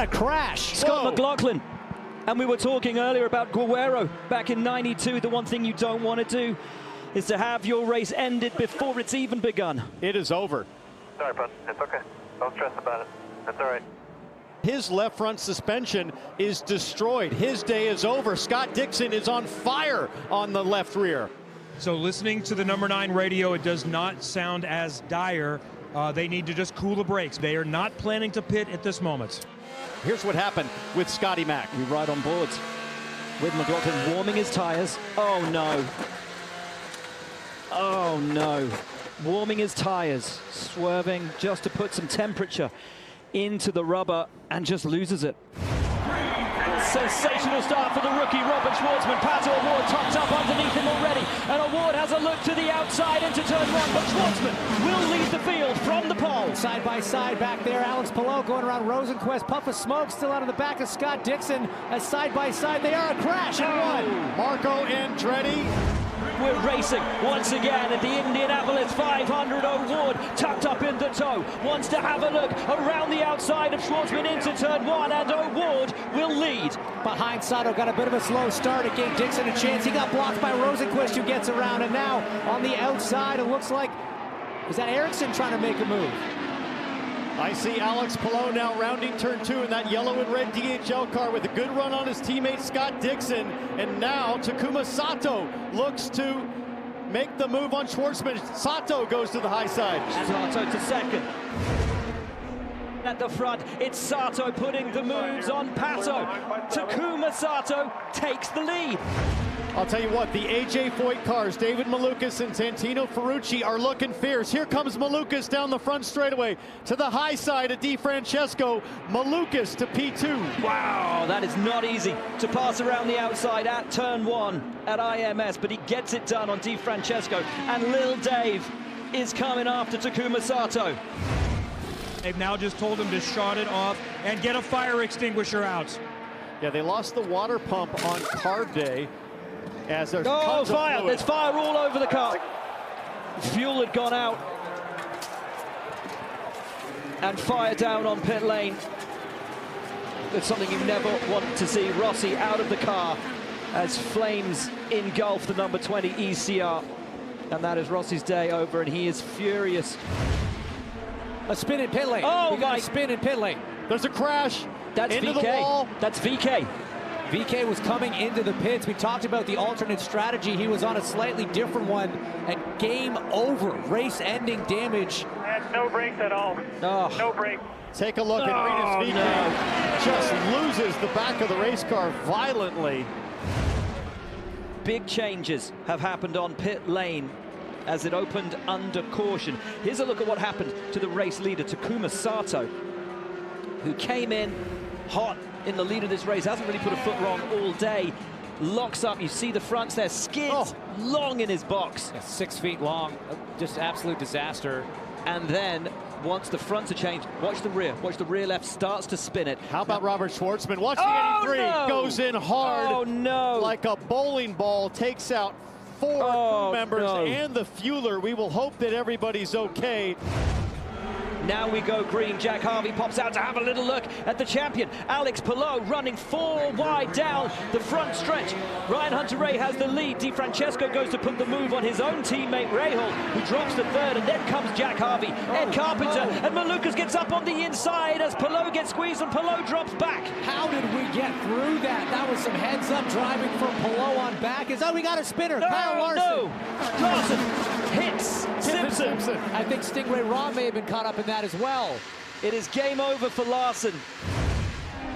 a crash. Scott McLaughlin. And we were talking earlier about Guerrero back in '92. The one thing you don't want to do is to have your race ended before it's even begun. It is over. Sorry, bud. It's okay. Don't stress about it. That's all right. His left front suspension is destroyed. His day is over. Scott Dixon is on fire on the left rear. So listening to the number 9 radio, it does not sound as dire. They need to just cool the brakes. They are not planning to pit at this moment. Here's what happened with Scotty Mack. We ride on boards with McLaughlin warming his tires. Oh no. Oh no. Warming his tires, swerving just to put some temperature into the rubber, and just loses it. Sensational start for the rookie, Robert Schwartzman. Pato O'Ward tucked up underneath him already, and O'Ward has a look to the outside into turn 1, but Schwartzman will lead the field from the pole. Side by side back there, Alex Palou going around Rosenquist. Puff of smoke still out of the back of Scott Dixon. As side by side they are, a crash and one. Marco Andretti. We're racing once again at the Indianapolis 500. O'Ward tucked up in the toe, wants to have a look around the outside of Schwartzman into turn 1, and O'Ward will lead. Behind Sato, got a bit of a slow start. It gave Dixon a chance. He got blocked by Rosenquist, who gets around, and now on the outside it looks like, is that Ericsson trying to make a move? I see Alex Palou now rounding turn 2 in that yellow and red DHL car with a good run on his teammate Scott Dixon. And now Takuma Sato looks to make the move on Schwartzman. Sato goes to the high side. Sato to second. At the front, it's Sato putting the moves on Pato. Takuma Sato takes the lead. I'll tell you what, the AJ Foyt cars, David Malukas and Santino Ferrucci, are looking fierce. Here comes Malukas down the front straightaway to the high side of DeFrancesco. Malukas to P2. Wow, that is not easy to pass around the outside at turn 1 at IMS, but he gets it done on DeFrancesco, and Lil Dave is coming after Takuma Sato. They've now just told him to shut it off and get a fire extinguisher out. Yeah, they lost the water pump on carb day. As there's fire! There's fire all over the car. Fuel had gone out. And fire down on pit lane. It's something you never want to see. Rossi out of the car as flames engulf the number 20 ECR. And that is Rossi's day over, and he is furious. A spin in pit lane. Oh, my spin in pit lane. There's a crash. That's into VK. the wall. That's VK. VK was coming into the pits. We talked about the alternate strategy. He was on a slightly different one, and game over. Race-ending damage. No brakes at all. Oh. No brakes. Take a look at Rinus VK. Just loses the back of the race car violently. Big changes have happened on pit lane as it opened under caution. Here's a look at what happened to the race leader, Takuma Sato, who came in hot in the lead of this race, hasn't really put a foot wrong all day. Locks up, you see the fronts there, skids long in his box. Yeah, 6 feet long, just absolute disaster. And then, once the fronts are changed, watch the rear left starts to spin it. How about Robert Schwartzman? Watch the 83, goes in hard. Oh no! Like a bowling ball, takes out 4 crew members and the fueler. We will hope that everybody's okay. Now we go green. Jack Harvey pops out to have a little look at the champion. Alex Palou running 4 wide down the front stretch. Ryan Hunter-Reay has the lead. DeFrancesco goes to put the move on his own teammate Rahal, who drops to 3rd, and then comes Jack Harvey, Ed Carpenter, and Malukas gets up on the inside as Palou gets squeezed and Palou drops back. How did we get through that? That was some heads-up driving from Palou on back. We got a spinner. Kyle Larson. No! Larson hits Simpson. I think Stingray Raw may have been caught up in that as well. It is game over for Larson.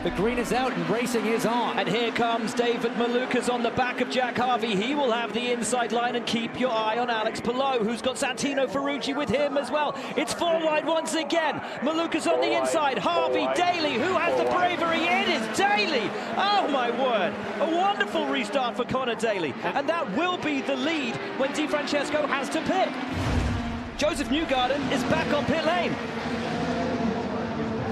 The green is out and racing is on. And here comes David Malukas on the back of Jack Harvey. He will have the inside line, and keep your eye on Alex Palou, who's got Santino Ferrucci with him as well. It's 4 wide once again. Malukas on the inside. Harvey, Daly, who has the bravery? It is Daly. Oh my word. A wonderful restart for Connor Daly. And that will be the lead when DeFrancesco has to pit. Joseph Newgarden is back on pit lane.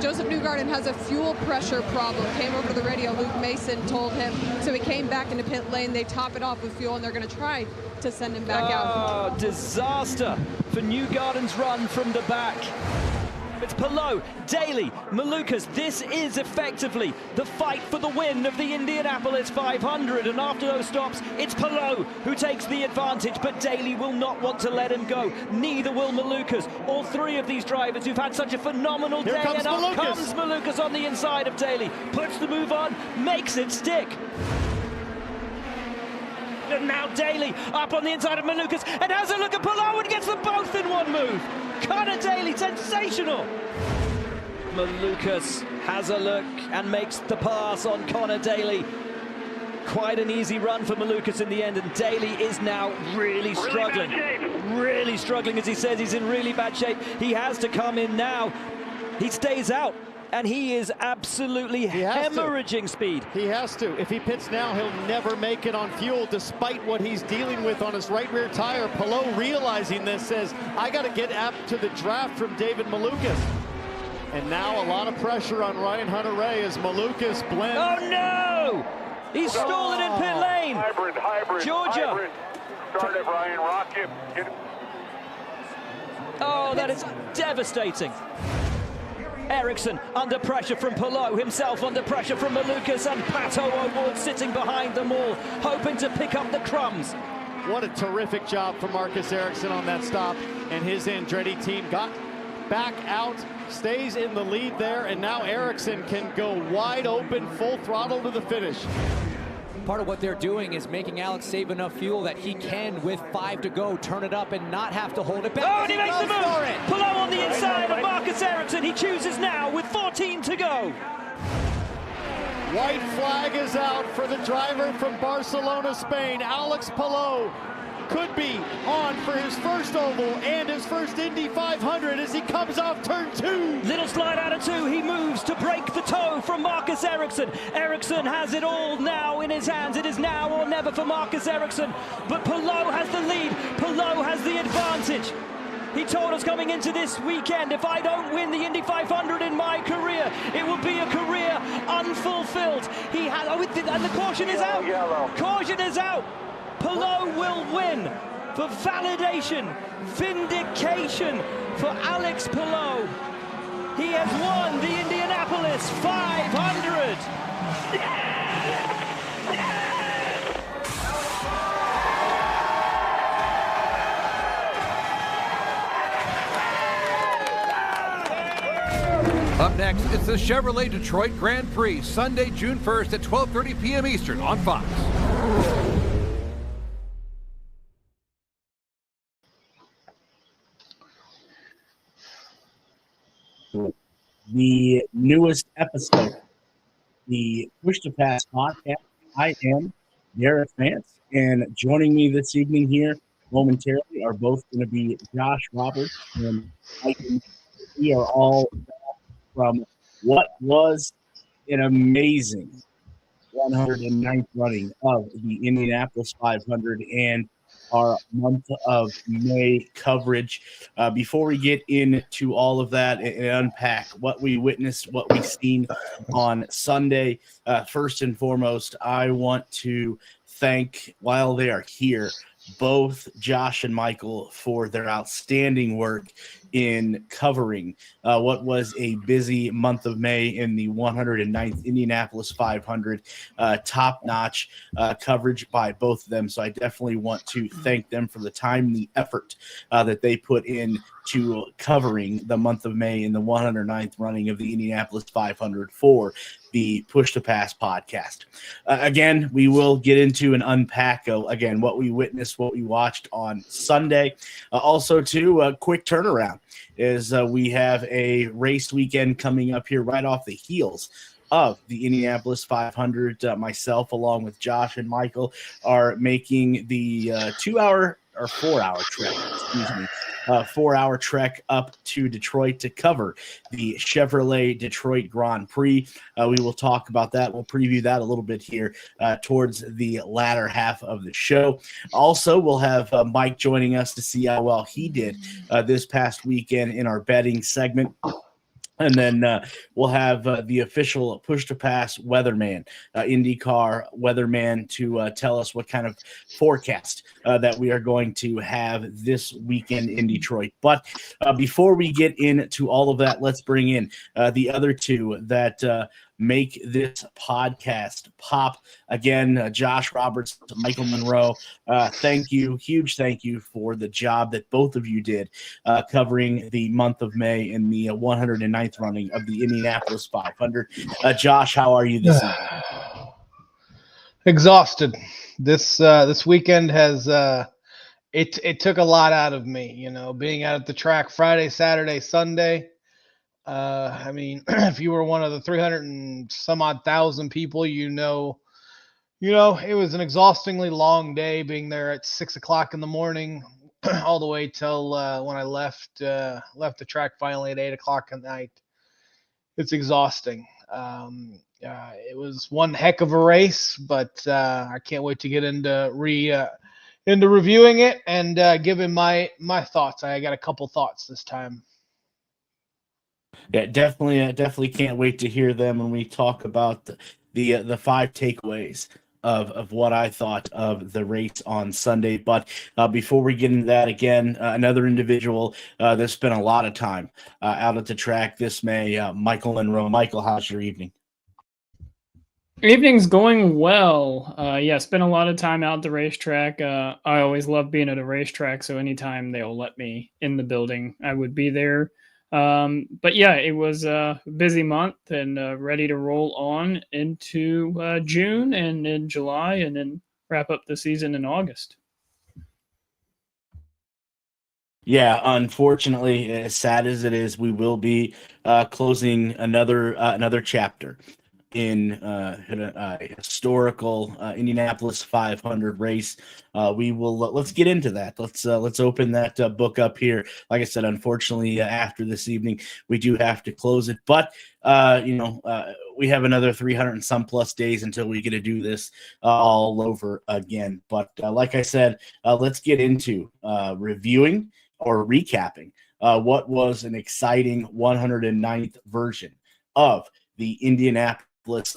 Joseph Newgarden has a fuel pressure problem. Came over to the radio, Luke Mason told him. So he came back into pit lane. They top it off with fuel, and they're going to try to send him back out. Oh, disaster for Newgarden's run from the back. It's Palou, Daly, Malukas. This is effectively the fight for the win of the Indianapolis 500. And after those stops, it's Palou who takes the advantage, but Daly will not want to let him go. Neither will Malukas. All three of these drivers who've had such a phenomenal day. And up comes Malukas on the inside of Daly. Puts the move on, makes it stick. And now Daly up on the inside of Malukas and has a look at Palou and gets them both in one move. Connor Daly, sensational. Malukas has a look and makes the pass on Connor Daly. Quite an easy run for Malukas in the end, and Daly is now really struggling. Really struggling, as he says, he's in really bad shape. He has to come in now. He stays out. And he is absolutely hemorrhaging speed. He has to. If he pits now, he'll never make it on fuel, despite what he's dealing with on his right rear tire. Palou, realizing this, says, I got to get up to the draft from David Malukas. And now a lot of pressure on Ryan Hunter-Reay as Malukas blends. Oh, no! He's stalling in pit lane. Hybrid. Georgia. Hybrid. Start it, Ryan. Rock him. Oh, that is devastating. Ericsson under pressure from Palou, himself under pressure from Malukas, and Pato O'Ward sitting behind them all, hoping to pick up the crumbs. What a terrific job from Marcus Ericsson on that stop, and his Andretti team got back out, stays in the lead there, and now Ericsson can go wide open, full throttle to the finish. Part of what they're doing is making Alex save enough fuel that he can, with 5 to go, turn it up and not have to hold it back. Oh, and he makes the move! Palou on the inside of Marcus Ericsson. He chooses now with 14 to go. White flag is out for the driver from Barcelona, Spain. Alex Palou could be on for his first oval and his first Indy 500 as he comes off turn 2. Little slide out of 2. He moves to break the toe from Marcus Ericsson. Ericsson has it all now in his hands. It is now or never for Marcus Ericsson. But Palou has the lead. Palou has the advantage. He told us coming into this weekend, if I don't win the Indy 500 in my career, it will be a career unfulfilled. He has, and the caution is out. Caution is out. Palou will win for validation, vindication for Alex Palou. He has won the Indianapolis 500. Up next, it's the Chevrolet Detroit Grand Prix, Sunday, June 1st at 12:30 p.m. Eastern on Fox. The newest episode, the Push to Pass podcast. I am Derek Vance, and joining me this evening here momentarily are both going to be Josh Roberts and Mike. We are all from what was an amazing 109th running of the Indianapolis 500 and our month of May coverage. Before we get into all of that and unpack what we witnessed, what we seen on Sunday, first and foremost, I want to thank, while they are here, both Josh and Michael for their outstanding work in covering what was a busy month of May in the 109th Indianapolis 500. Top-notch coverage by both of them. So I definitely want to thank them for the time and the effort that they put in to covering the month of May in the 109th running of the Indianapolis 500 for the Push to Pass podcast. Again, we will get into and unpack, again, what we witnessed, what we watched on Sunday. Also, too, a quick turnaround is we have a race weekend coming up here right off the heels of the Indianapolis 500. Myself, along with Josh and Michael, are making the 2-hour or 4-hour trek, 4-hour trek up to Detroit to cover the Chevrolet Detroit Grand Prix. We will talk about that. We'll preview that a little bit here towards the latter half of the show. Also, we'll have Mike joining us to see how well he did this past weekend in our betting segment. And then we'll have the official push to pass weatherman, INDYCAR weatherman, to tell us what kind of forecast that we are going to have this weekend in Detroit. But before we get into all of that, let's bring in the other two that make this podcast pop. Again, Josh Roberts, Michael Monroe, thank you. Huge thank you for the job that both of you did covering the month of May in the 109th running of the Indianapolis 500. Josh, how are you this evening? Exhausted. This weekend has it took a lot out of me, being out at the track Friday, Saturday, Sunday. I mean, if you were one of the 300 and some odd thousand people, it was an exhaustingly long day being there at 6 o'clock in the morning, all the way till when I left the track finally at 8 o'clock at night. It's exhausting. It was one heck of a race, but I can't wait to get into reviewing it and giving my thoughts. I got a couple thoughts this time. Yeah, definitely can't wait to hear them when we talk about the 5 takeaways of what I thought of the race on Sunday. But before we get into that, again, another individual that spent a lot of time out at the track this May, Michael Monroe. Michael, how's your evening? Evening's going well. Spent a lot of time out at the racetrack. I always love being at a racetrack, so anytime they'll let me in the building, I would be there. But yeah, it was a busy month and ready to roll on into June and in July and then wrap up the season in August. Yeah, unfortunately, as sad as it is, we will be closing another chapter in a historical Indianapolis 500 race. We will let's get into that. Let's open that book up here. Like I said, unfortunately, after this evening, we do have to close it. But we have another 300 and some plus days until we get to do this all over again. But like I said, let's get into reviewing or recapping what was an exciting 109th version of the Indianapolis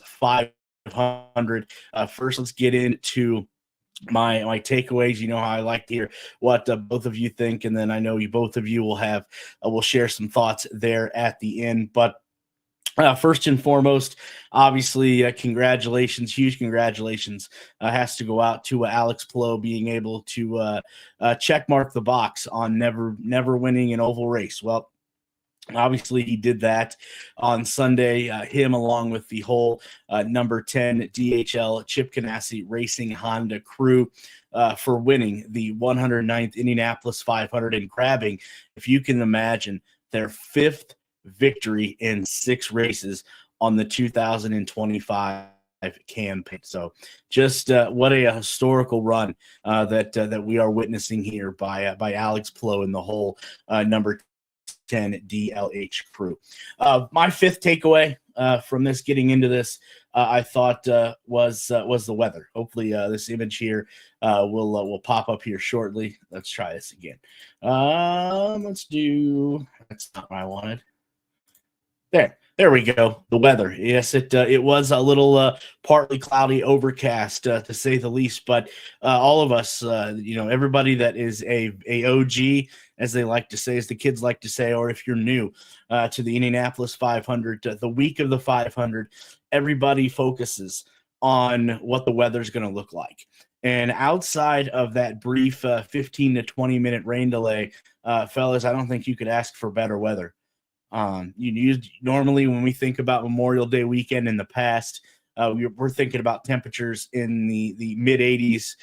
500. First, let's get into my takeaways. You know how I like to hear what both of you think, and then I know both of you will share some thoughts there at the end. But first and foremost, obviously, huge congratulations has to go out to Alex Palou being able to check mark the box on never winning an oval race. Well, obviously, he did that on Sunday, him along with the whole number 10 DHL Chip Ganassi Racing Honda crew for winning the 109th Indianapolis 500 and grabbing, if you can imagine, their 5th victory in 6 races on the 2025 campaign. So just what a historical run that we are witnessing here by Alex Palou and the whole number 10 DLH crew. My 5th takeaway from this, getting into this, I thought was the weather. Hopefully this image here will pop up here shortly. Let's try this again. That's not what I wanted. There we go. The weather. Yes, it was a little partly cloudy, overcast to say the least. But all of us, everybody that is a OG, as they like to say, as the kids like to say, or if you're new to the Indianapolis 500, the week of the 500, everybody focuses on what the weather's going to look like. And outside of that brief 15 to 20 minute rain delay, fellas, I don't think you could ask for better weather. Normally when we think about Memorial Day weekend in the past, we're thinking about temperatures in the mid 80s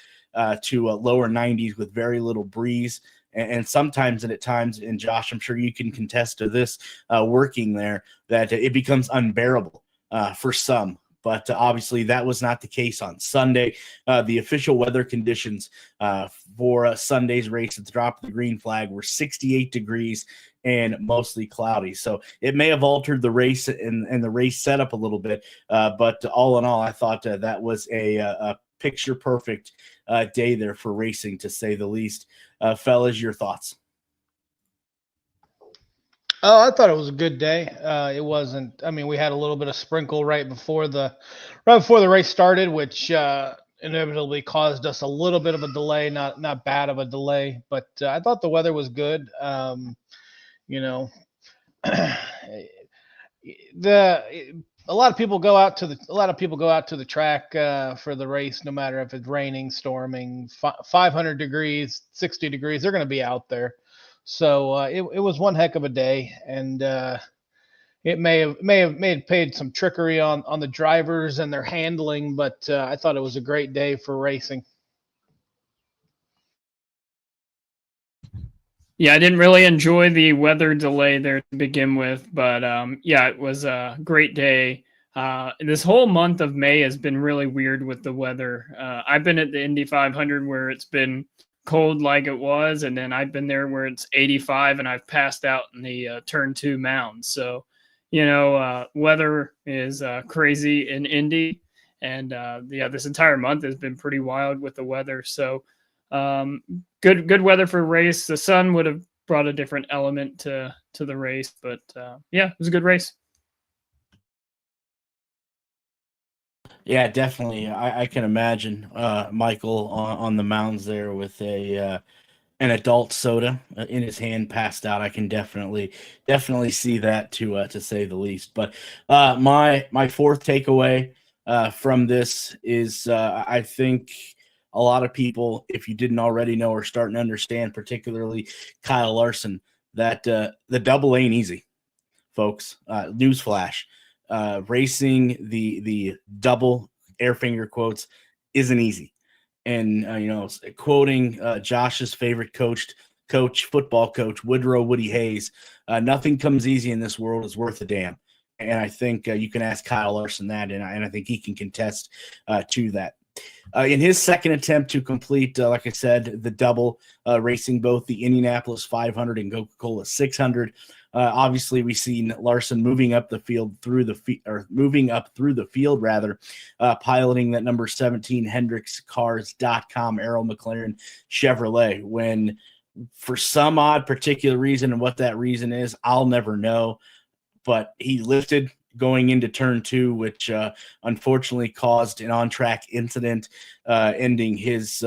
to lower 90s with very little breeze. And sometimes and at times, and Josh, I'm sure you can contest to this working there, that it becomes unbearable for some. But obviously that was not the case on Sunday. The official weather conditions for Sunday's race at the drop of the green flag were 68 degrees and mostly cloudy. So it may have altered the race and the race setup a little bit. But all in all, I thought that was a picture perfect day there for racing, to say the least. Fellas, your thoughts? Oh, I thought it was a good day. It wasn't. I mean, we had a little bit of sprinkle right before the race started, which inevitably caused us a little bit of a delay. Not bad of a delay, but I thought the weather was good. You know, the a lot of people go out to the track for the race, no matter if it's raining, storming, 500 degrees, 60 degrees. They're going to be out there. So it was one heck of a day, and it may have paid some trickery on the drivers and their handling, but I thought it was a great day for racing. Yeah, I didn't really enjoy the weather delay there to begin with, but yeah, it was a great day. This whole month of May has been really weird with the weather. I've been at the Indy 500 where it's been cold like it was, and then I've been there where it's 85 and I've passed out in the turn 2 mound. So, weather is crazy in Indy, and yeah, this entire month has been pretty wild with the weather. So, good weather for a race. The sun would have brought a different element to the race, but yeah, it was a good race. Yeah, definitely. I can imagine Michael on the mounds there with an adult soda in his hand, passed out. I can definitely see that to say the least. But my fourth takeaway from this is I think a lot of people, if you didn't already know, are starting to understand, particularly Kyle Larson, that the double ain't easy, folks. Newsflash. Racing the double air finger quotes isn't easy. And, quoting Josh's favorite football coach, Woody Hayes, nothing comes easy in this world is worth a damn. And I think you can ask Kyle Larson that, and I think he can contest to that. In his second attempt to complete, like I said, the double, racing both the Indianapolis 500 and Coca-Cola 600, obviously we've seen Larson moving up through the field, piloting that number 17 HendricksCars.com Arrow McLaren Chevrolet. When, for some odd particular reason, and what that reason is, I'll never know, but he lifted going into turn 2, which unfortunately caused an on-track incident, ending his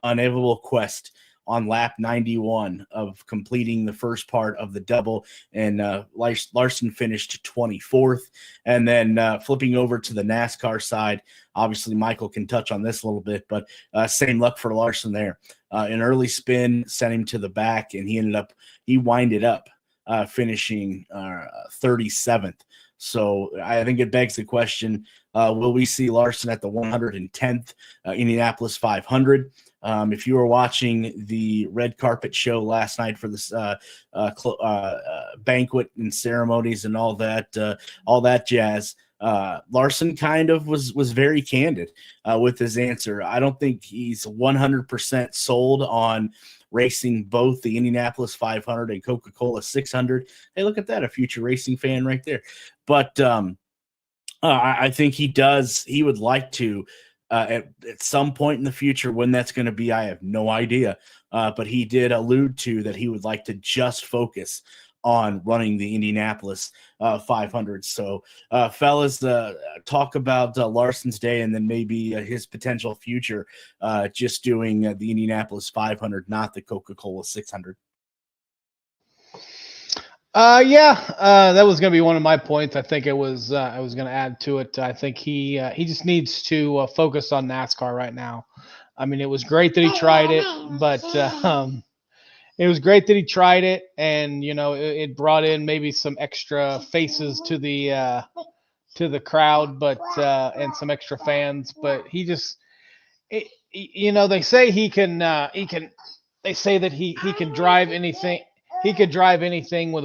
unenviable quest on lap 91 of completing the first part of the double. And Larson finished 24th. And then flipping over to the NASCAR side, obviously Michael can touch on this a little bit, but same luck for Larson there. An early spin sent him to the back, and he winded up finishing 37th. So I think it begs the question, will we see Larson at the 110th Indianapolis 500? If you were watching the red carpet show last night for this banquet and ceremonies and all that jazz, Larson kind of was very candid with his answer. I don't think he's 100% sold on racing both the Indianapolis 500 and Coca-Cola 600. Hey, look at that, a future racing fan right there. But I think he would like to, at some point in the future, when that's going to be, I have no idea. But he did allude to that he would like to just focus on running the Indianapolis 500. So, fellas, talk about Larson's day and then maybe his potential future just doing the Indianapolis 500, not the Coca-Cola 600. That was going to be one of my points. I think I was going to add to it. I think he just needs to focus on NASCAR right now. I mean, it was great that he tried it, but it was great that he tried it, and it brought in maybe some extra faces to the crowd, but and some extra fans. But he just, they say he can. They say that he can drive anything. He could drive anything with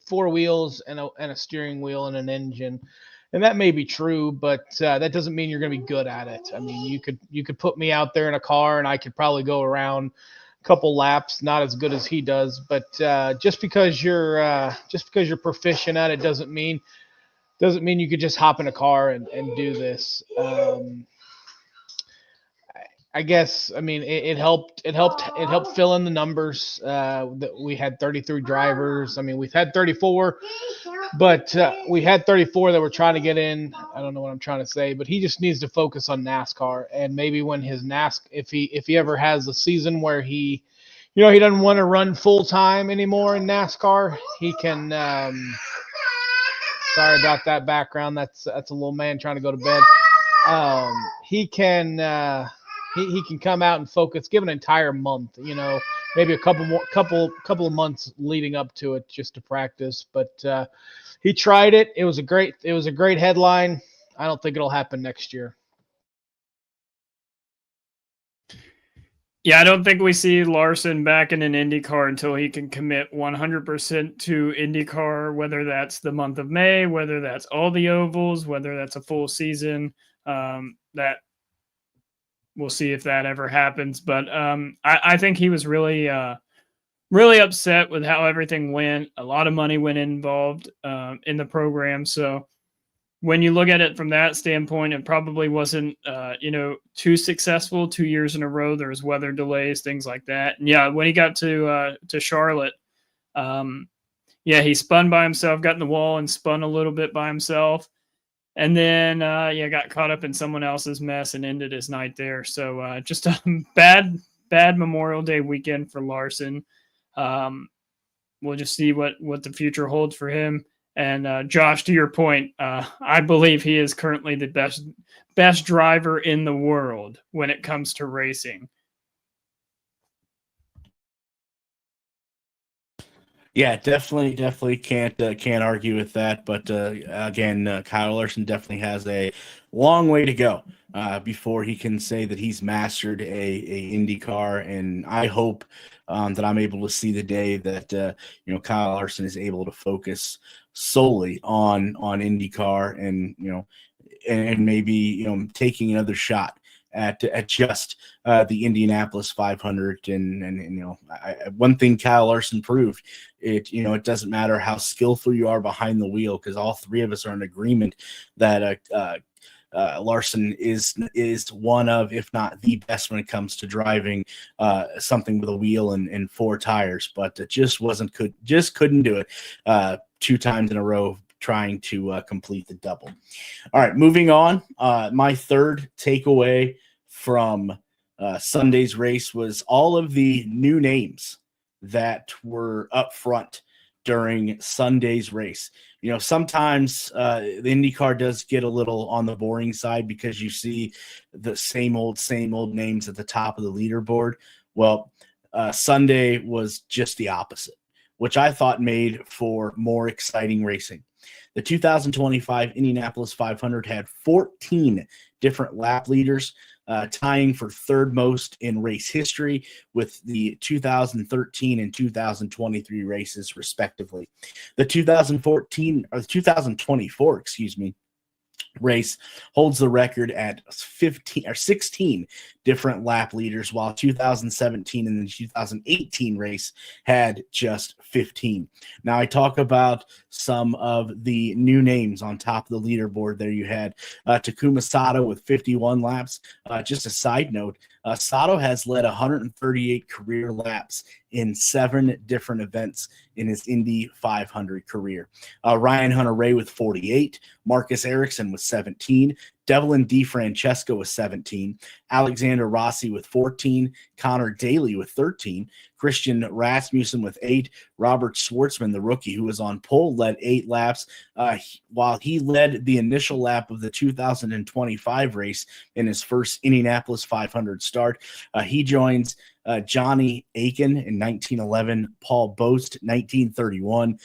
4 wheels and a steering wheel and an engine, and that may be true, but that doesn't mean you're going to be good at it. I mean, you could put me out there in a car, and I could probably go around a couple laps, not as good as he does. But just because you're proficient at it doesn't mean you could just hop in a car and do this. I guess, I mean, it helped fill in the numbers. That we had 33 drivers. I mean, we've had 34, but we had 34 that were trying to get in. I don't know what I'm trying to say, but he just needs to focus on NASCAR, and maybe when his if he ever has a season where he doesn't want to run full time anymore in NASCAR, he can. Sorry about that background. That's a little man trying to go to bed. He can come out and focus, give an entire month, maybe a couple of months leading up to it just to practice. But he tried it. It was a great headline. I don't think it'll happen next year. Yeah, I don't think we see Larson back in an IndyCar until he can commit 100% to IndyCar, whether that's the month of May, whether that's all the ovals, whether that's a full season. That we'll see if that ever happens. But I think he was really upset with how everything went. A lot of money went involved in the program. So when you look at it from that standpoint, it probably wasn't, too successful 2 years in a row. There was weather delays, things like that. And yeah, when he got to Charlotte, he spun by himself, got in the wall and spun a little bit by himself. And then, got caught up in someone else's mess and ended his night there. So just a bad Memorial Day weekend for Larson. We'll just see what the future holds for him. And Josh, to your point, I believe he is currently the best driver in the world when it comes to racing. Yeah, definitely can't argue with that. But again, Kyle Larson definitely has a long way to go before he can say that he's mastered a IndyCar. And I hope that I'm able to see the day that Kyle Larson is able to focus solely on IndyCar and maybe taking another shot at just the Indianapolis 500. And one thing Kyle Larson proved, it doesn't matter how skillful you are behind the wheel, because all three of us are in agreement that Larson is one of, if not the best when it comes to driving something with a wheel and four tires, but it just couldn't do it 2 times in a row trying to complete the double. All right, moving on. My third takeaway from Sunday's race was all of the new names that were up front during Sunday's race. Sometimes the IndyCar does get a little on the boring side because you see the same old names at the top of the leaderboard. Well, Sunday was just the opposite, which I thought made for more exciting racing. The 2025 Indianapolis 500 had 14 different lap leaders, tying for third most in race history with the 2013 and 2023 races, respectively. The 2024, race holds the record at 16 different lap leaders, while 2017 and the 2018 race had just 15. Now, I talk about some of the new names on top of the leaderboard. There you had Takuma Sato with 51 laps. Just a side note, Sato has led 138 career laps in 7 different events in his Indy 500 career. Ryan Hunter-Reay with 48, Marcus Ericsson with 17, Devlin DeFrancesco with 17, Alexander Rossi with 14, Connor Daly with 13, Christian Rasmussen with 8, Robert Schwartzman, the rookie who was on pole, led 8 laps, while he led the initial lap of the 2025 race in his first Indianapolis 500 start. He joins Johnny Aiken in 1911, Paul Boast 1931,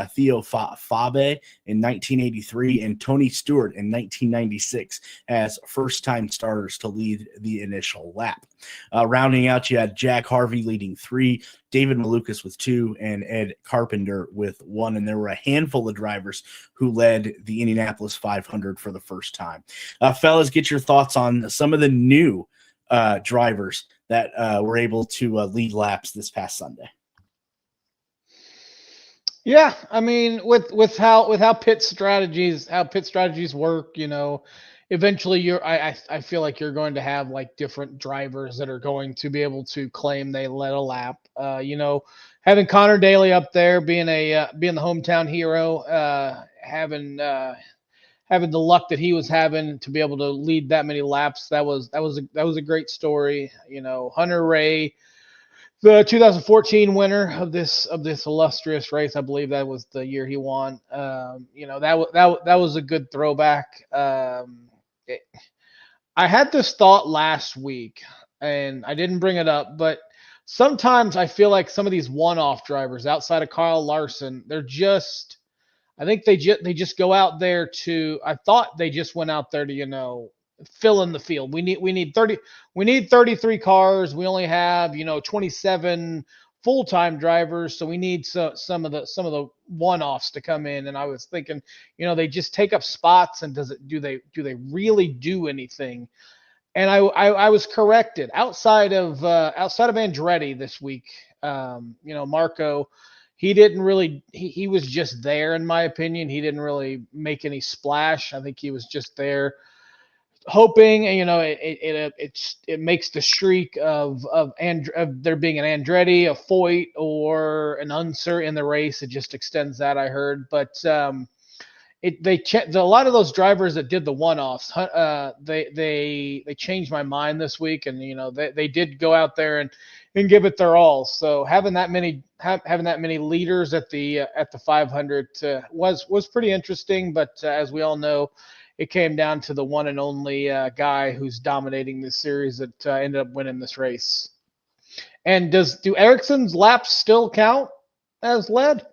Theo Fabe in 1983, and Tony Stewart in 1996 as first-time starters to lead the initial lap. Rounding out, you had Jack Harvey leading 3, David Malukas with 2, and Ed Carpenter with 1. And there were a handful of drivers who led the Indianapolis 500 for the first time. Fellas, get your thoughts on some of the new drivers that were able to lead laps this past Sunday. Yeah, I mean, with how pit strategies work, eventually I feel like you're going to have like different drivers that are going to be able to claim they led a lap. Having Connor Daly up there being being the hometown hero, having the luck that he was having to be able to lead that many laps, that was a great story. Hunter Ray, the 2014 winner of this illustrious race, I believe that was the year he won. That was a good throwback. I had this thought last week, and I didn't bring it up, but sometimes I feel like some of these one-off drivers outside of Kyle Larson, I think they just go out there to. I thought they just went out there to fill in the field. We need 33 cars. We only have 27 full-time drivers, so we need some of the one-offs to come in. And I was thinking, they just take up spots, and do they really do anything? And I was corrected. Outside of Andretti this week, Marco, he didn't really. He was just there, in my opinion. He didn't really make any splash. I think he was just there, hoping. And it makes the streak of there being an Andretti, a Foyt, or an Unser in the race. It just extends that, I heard. But a lot of those drivers that did the one-offs, they changed my mind this week, and they did go out there and give it their all. So having that many leaders at the 500 was pretty interesting. But as we all know, it came down to the one and only guy who's dominating this series that ended up winning this race. And do Ericsson's laps still count as led?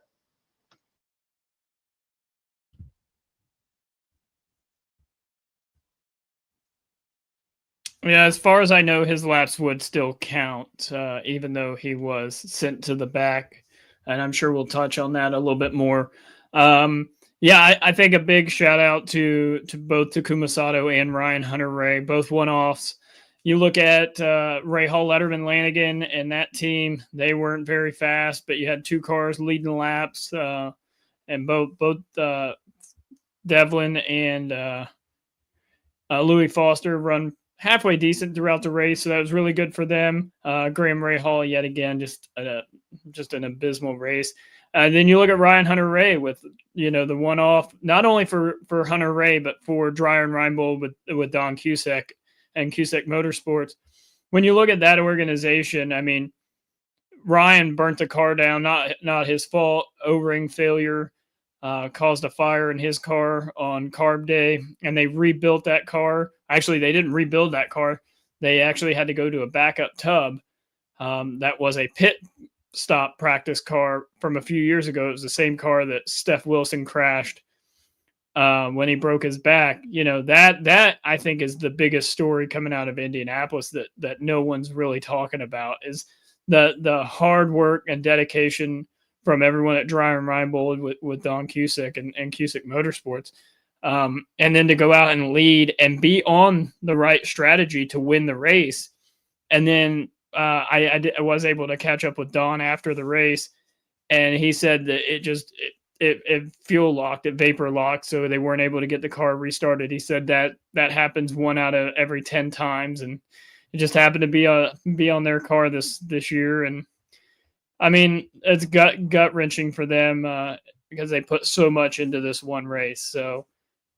Yeah, as far as I know, his laps would still count, even though he was sent to the back. And I'm sure we'll touch on that a little bit more. I think a big shout out to both Takuma Sato and Ryan Hunter-Reay, both one-offs. You look at Ray Hall, Letterman, Lanigan, and that team, they weren't very fast, but you had two cars leading laps, and both Devlin and Louis Foster run halfway decent throughout the race, so that was really good for them. Graham Rahal, yet again, just an abysmal race. Then you look at Ryan Hunter-Reay with the one-off, not only for Hunter-Reay, but for Dreyer and Reinbold with Don Cusack and Cusack Motorsports. When you look at that organization, I mean, Ryan burnt the car down, not his fault. O-ring failure caused a fire in his car on carb day, and they rebuilt that car. Actually, they didn't rebuild that car. They actually had to go to a backup tub. That was a pit stop practice car from a few years ago. It was the same car that Steph Wilson crashed when he broke his back. That I think is the biggest story coming out of Indianapolis that no one's really talking about, is the hard work and dedication from everyone at Dreyer and Reinbold with Don Cusack and Cusack Motorsports. And then to go out and lead and be on the right strategy to win the race. And then I was able to catch up with Don after the race, and he said that it fuel locked, it vapor locked, so they weren't able to get the car restarted. He said that happens 1 out of every 10 times, and it just happened to be on their car this year. And I mean, it's gut wrenching for them because they put so much into this one race. So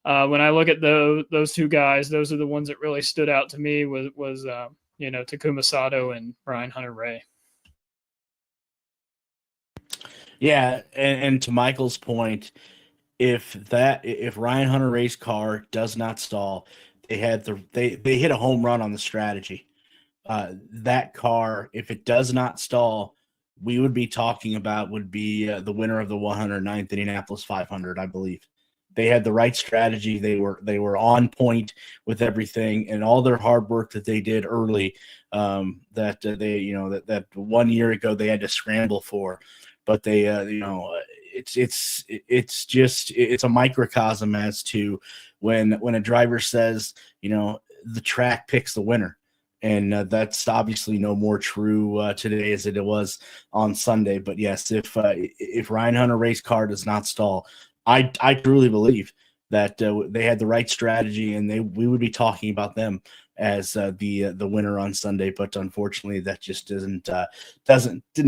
when I look at those two guys, those are the ones that really stood out to me. Was Takuma Sato and Ryan Hunter-Reay. Yeah, and to Michael's point, if Ryan Hunter-Reay's car does not stall, they hit a home run on the strategy. That car, if it does not stall, we would be talking about the winner of the 109th Indianapolis 500, I believe. They had the right strategy. They were on point with everything, and all their hard work that they did early, that 1 year ago they had to scramble for, but they it's a microcosm as to when a driver says, the track picks the winner. And that's obviously no more true today as it was on Sunday. But yes, if Ryan Hunter-Reay's car does not stall, I truly believe that they had the right strategy, and we would be talking about them as the winner on Sunday. But unfortunately, that just didn't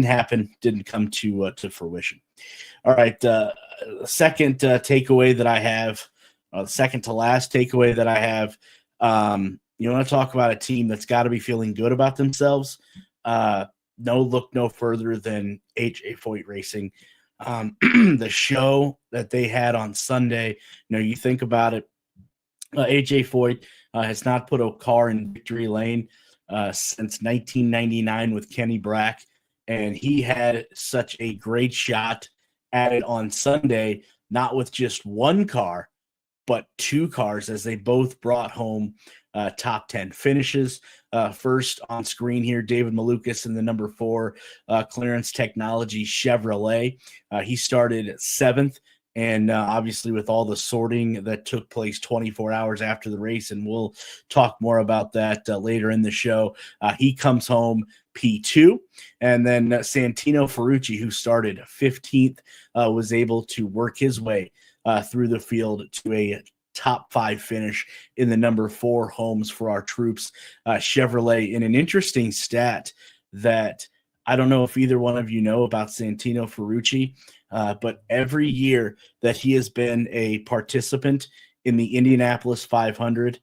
happen, didn't come to fruition. All right, second takeaway that I have, second to last takeaway that I have. You want to talk about a team that's got to be feeling good about themselves? Look no further than AJ Foyt Racing. The show that they had on Sunday, you think about it, AJ Foyt has not put a car in victory lane since 1999 with Kenny Brack, and he had such a great shot at it on Sunday, not with just one car, but two cars, as they both brought home top 10 finishes. First on screen here, David Malukas in the number 4 Clearance Technology Chevrolet. He started 7th, and obviously with all the sorting that took place 24 hours after the race, and we'll talk more about that later in the show, he comes home P2. And then Santino Ferrucci, who started 15th, was able to work his way through the field to a top 5 finish in the number 4 homes for our troops Chevrolet. In an interesting stat that I don't know if either one of you know about Santino Ferrucci, but every year that he has been a participant in the Indianapolis 500,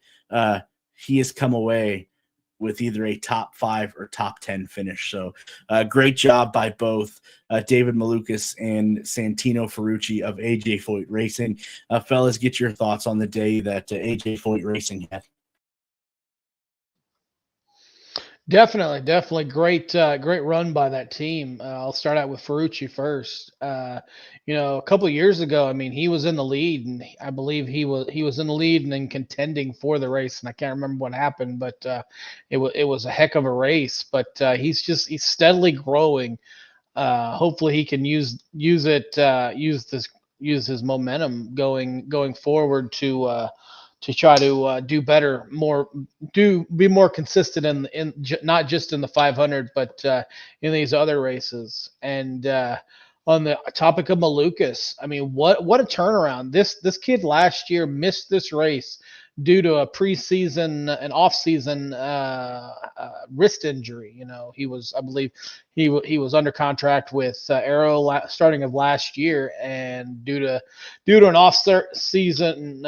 he has come away with either a top 5 or top 10 finish. So great job by both David Malukas and Santino Ferrucci of AJ Foyt Racing. Fellas, get your thoughts on the day that AJ Foyt Racing had. Definitely great run by that team. I'll start out with Ferrucci first. A couple of years ago, I mean, he was in the lead, and I believe he was in the lead and then contending for the race, and I can't remember what happened, but it was a heck of a race. But he's steadily growing. Hopefully, he can use his momentum going forward to try to do better, be more consistent in not just in the 500, but in these other races. And on the topic of Malukas, I mean, what a turnaround! This kid last year missed this race due to a preseason and off-season wrist injury. I believe he was under contract with Arrow starting of last year, and due to an off-season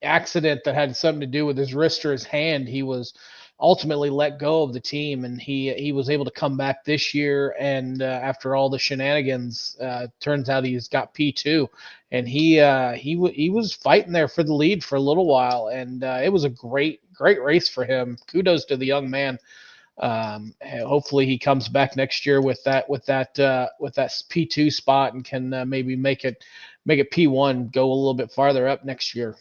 accident that had something to do with his wrist or his hand, he was ultimately let go of the team, and he was able to come back this year. And after all the shenanigans, turns out he's got P2, and he was fighting there for the lead for a little while, and it was a great race for him. Kudos to the young man. Hopefully he comes back next year with that P2 spot and can maybe make it P1, go a little bit farther up next year.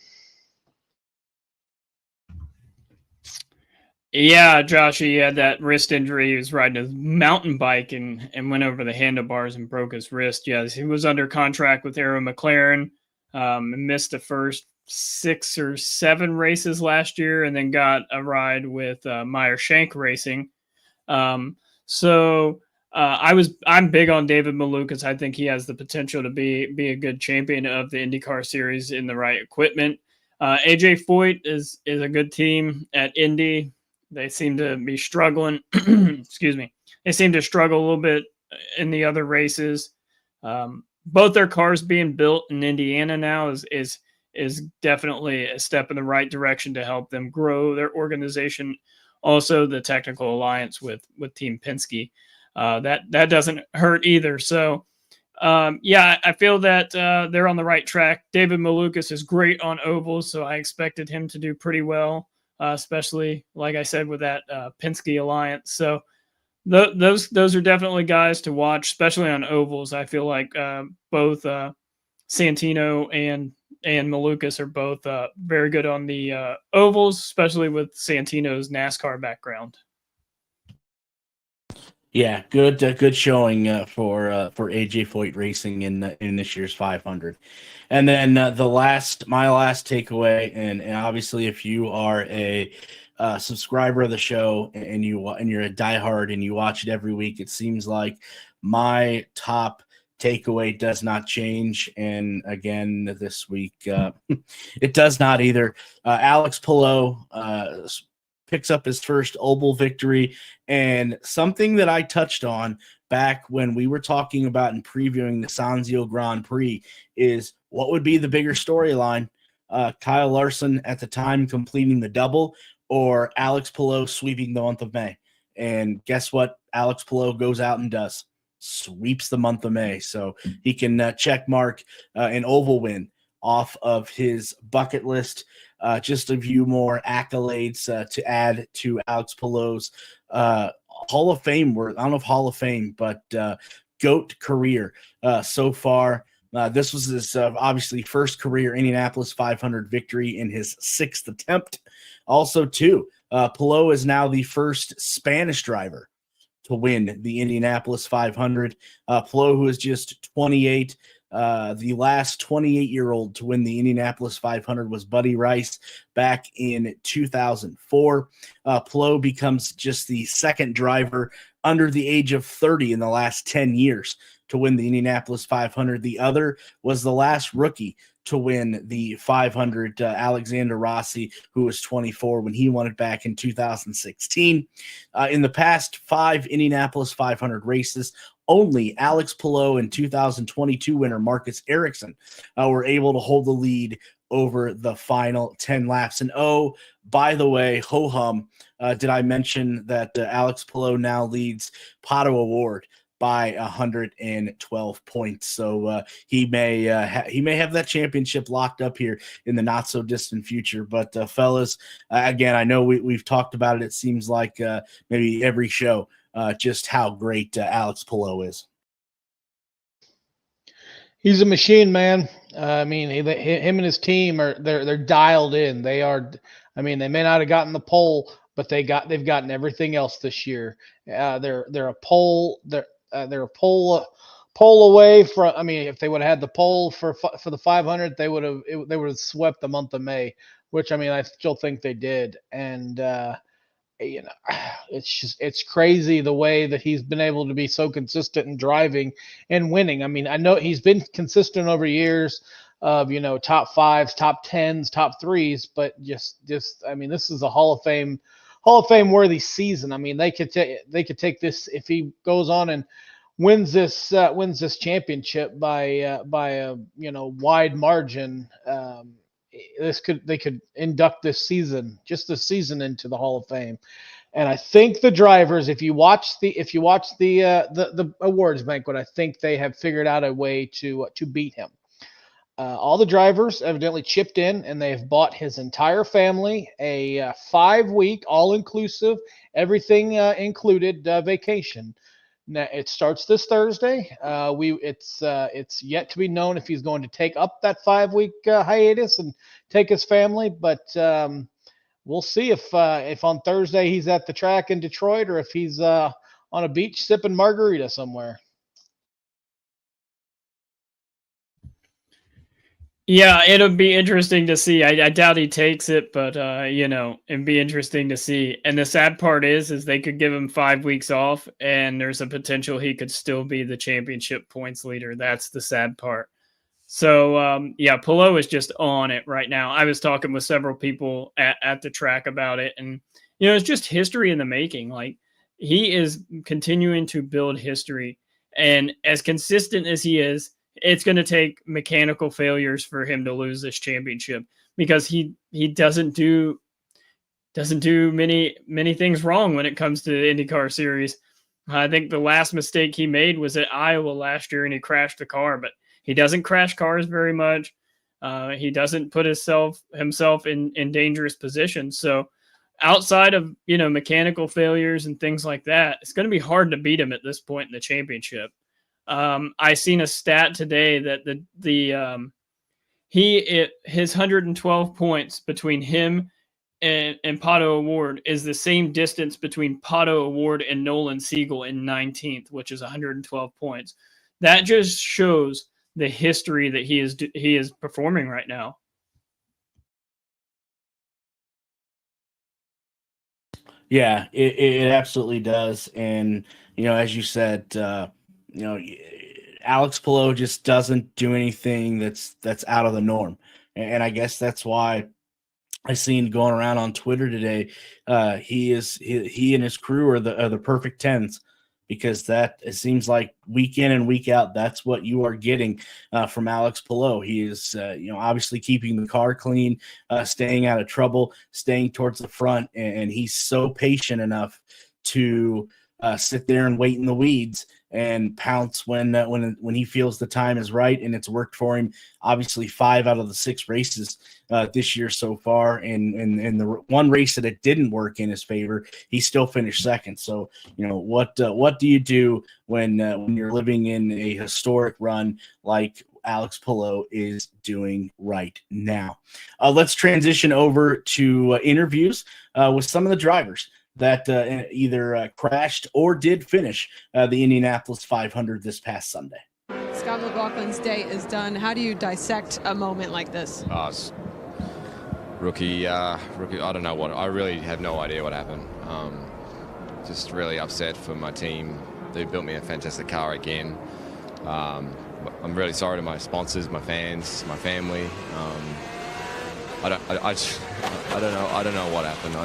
Yeah, Josh, he had that wrist injury. He was riding a mountain bike and went over the handlebars and broke his wrist. Yes, he was under contract with Arrow McLaren, and missed the first 6 or 7 races last year, and then got a ride with Meyer Shank Racing. I'm big on David Malukas. I think he has the potential to be a good champion of the INDYCAR series in the right equipment. AJ Foyt is a good team at Indy. They seem to be struggling. Excuse me. They seem to struggle a little bit in the other races. Both their cars being built in Indiana now is definitely a step in the right direction to help them grow their organization. Also, the technical alliance with Team Penske, that doesn't hurt either. So, I feel that they're on the right track. David Malukas is great on ovals, so I expected him to do pretty well, especially, like I said, with that Penske alliance. So those are definitely guys to watch, especially on ovals. I feel like both Santino and Malukas are both very good on the ovals, especially with Santino's NASCAR background. Yeah, good showing for AJ Foyt Racing in this year's 500. And then my last takeaway, and obviously if you are a subscriber of the show and you're a diehard and you watch it every week, it seems like my top takeaway does not change. And again, this week, it does not either. Alex Palou picks up his first oval victory, and something that I touched on back when we were talking about and previewing the Sanzio Grand Prix is what would be the bigger storyline. Kyle Larson at the time completing the double, or Alex Palou sweeping the month of May. And guess what? Alex Palou goes out and does. Sweeps the month of May. So he can check mark an oval win off of his bucket list. Just a few more accolades to add to Alex Palou's Hall of Fame. I don't know if Hall of Fame, but GOAT career so far. This was his obviously first career Indianapolis 500 victory in his 6th attempt. Also, too, Palou is now the first Spanish driver to win the Indianapolis 500. Palou, who is just 28, the last 28-year-old to win the Indianapolis 500 was Buddy Rice back in 2004. Palou becomes just the second driver under the age of 30 in the last 10 years to win the Indianapolis 500. The other was the last rookie to win the 500, Alexander Rossi, who was 24 when he won it back in 2016. In the past 5 Indianapolis 500 races, only Alex Palou and 2022 winner Marcus Ericsson were able to hold the lead over the final 10 laps. And oh, by the way, ho-hum, did I mention that Alex Palou now leads Pato Award by 112 points. So he may have that championship locked up here in the not so distant future. But fellas, again, I know we've talked about it. It seems like maybe every show, just how great Alex Palou is. He's a machine, man. I mean, him and his team they're dialed in. They are. I mean, they may not have gotten the pole, but they've gotten everything else this year. They're a pole. They're a pole away from. I mean, if they would have had the pole for the 500, they would have swept the month of May, which I mean, I still think they did. And it's crazy the way that he's been able to be so consistent in driving and winning. I mean, I know he's been consistent over years of top 5s, top 10s, top 3s, but just I mean, this is a Hall of Fame worthy season. I mean, they could take this if he goes on and wins this championship by a wide margin. They could induct this season into the Hall of Fame. And I think the drivers, if you watch the awards banquet, I think they have figured out a way to beat him. All the drivers evidently chipped in, and they have bought his entire family a 5-week, all-inclusive, everything included vacation. Now, it starts this Thursday. It's yet to be known if he's going to take up that 5-week hiatus and take his family, but we'll see if on Thursday he's at the track in Detroit or if he's on a beach sipping margarita somewhere. Yeah, it'll be interesting to see. I doubt he takes it, but it'd be interesting to see. And the sad part is they could give him 5 weeks off, and there's a potential he could still be the championship points leader. That's the sad part. So Palou is just on it right now. I was talking with several people at the track about it, and it's just history in the making. Like, he is continuing to build history, and as consistent as he is, it's going to take mechanical failures for him to lose this championship, because he doesn't do many things wrong when it comes to the IndyCar series. I think the last mistake he made was at Iowa last year, and he crashed the car, but he doesn't crash cars very much. He doesn't put himself in dangerous positions. So outside of, mechanical failures and things like that, it's going to be hard to beat him at this point in the championship. I seen a stat today that his 112 points between him and Pato Award is the same distance between Pato Award and Nolan Siegel in 19th, which is 112 points. That just shows the history that he is performing right now. Yeah, it absolutely does. And, as you said, Alex Palou just doesn't do anything that's out of the norm. And I guess that's why I seen going around on Twitter today. He and his crew are the perfect 10s, because it seems like week in and week out, that's what you are getting from Alex Palou. He is, obviously keeping the car clean, staying out of trouble, staying towards the front, and he's so patient enough to sit there and wait in the weeds and pounce when he feels the time is right, and it's worked for him. Obviously, 5 out of the 6 races this year so far, and the one race that it didn't work in his favor, he still finished second. So, what do you do when you're living in a historic run like Alex Palou is doing right now? Let's transition over to interviews with some of the drivers that either crashed or did finish the Indianapolis 500 this past Sunday. Scott McLaughlin's day is done. How do you dissect a moment like this? Rookie, I don't know I really have no idea what happened. Just really upset for my team. They built me a fantastic car again. I'm really sorry to my sponsors, my fans, my family. I don't know what happened.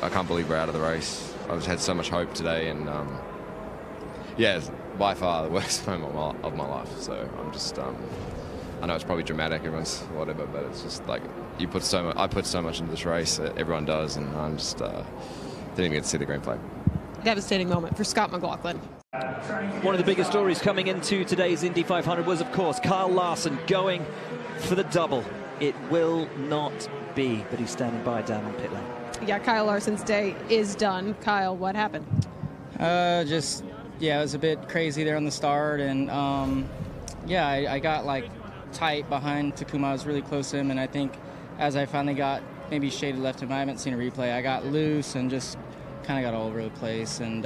I can't believe we're out of the race. I just had so much hope today, and it's by far the worst moment of my life. So I'm just, I know it's probably dramatic, everyone's whatever, but it's just like I put so much into this race, everyone does, and I'm just didn't even get to see the green flag. Devastating moment for Scott McLaughlin. One of the biggest stories coming into today's Indy 500 was, of course, Kyle Larson going for the double. It will not be, but he's standing by down on pit lane. Yeah, Kyle Larson's day is done. Kyle, what happened? It was a bit crazy there on the start, and I got tight behind Takuma. I was really close to him, and I think as I finally got maybe shaded left to him, I haven't seen a replay, I got loose and just kind of got all over the place, and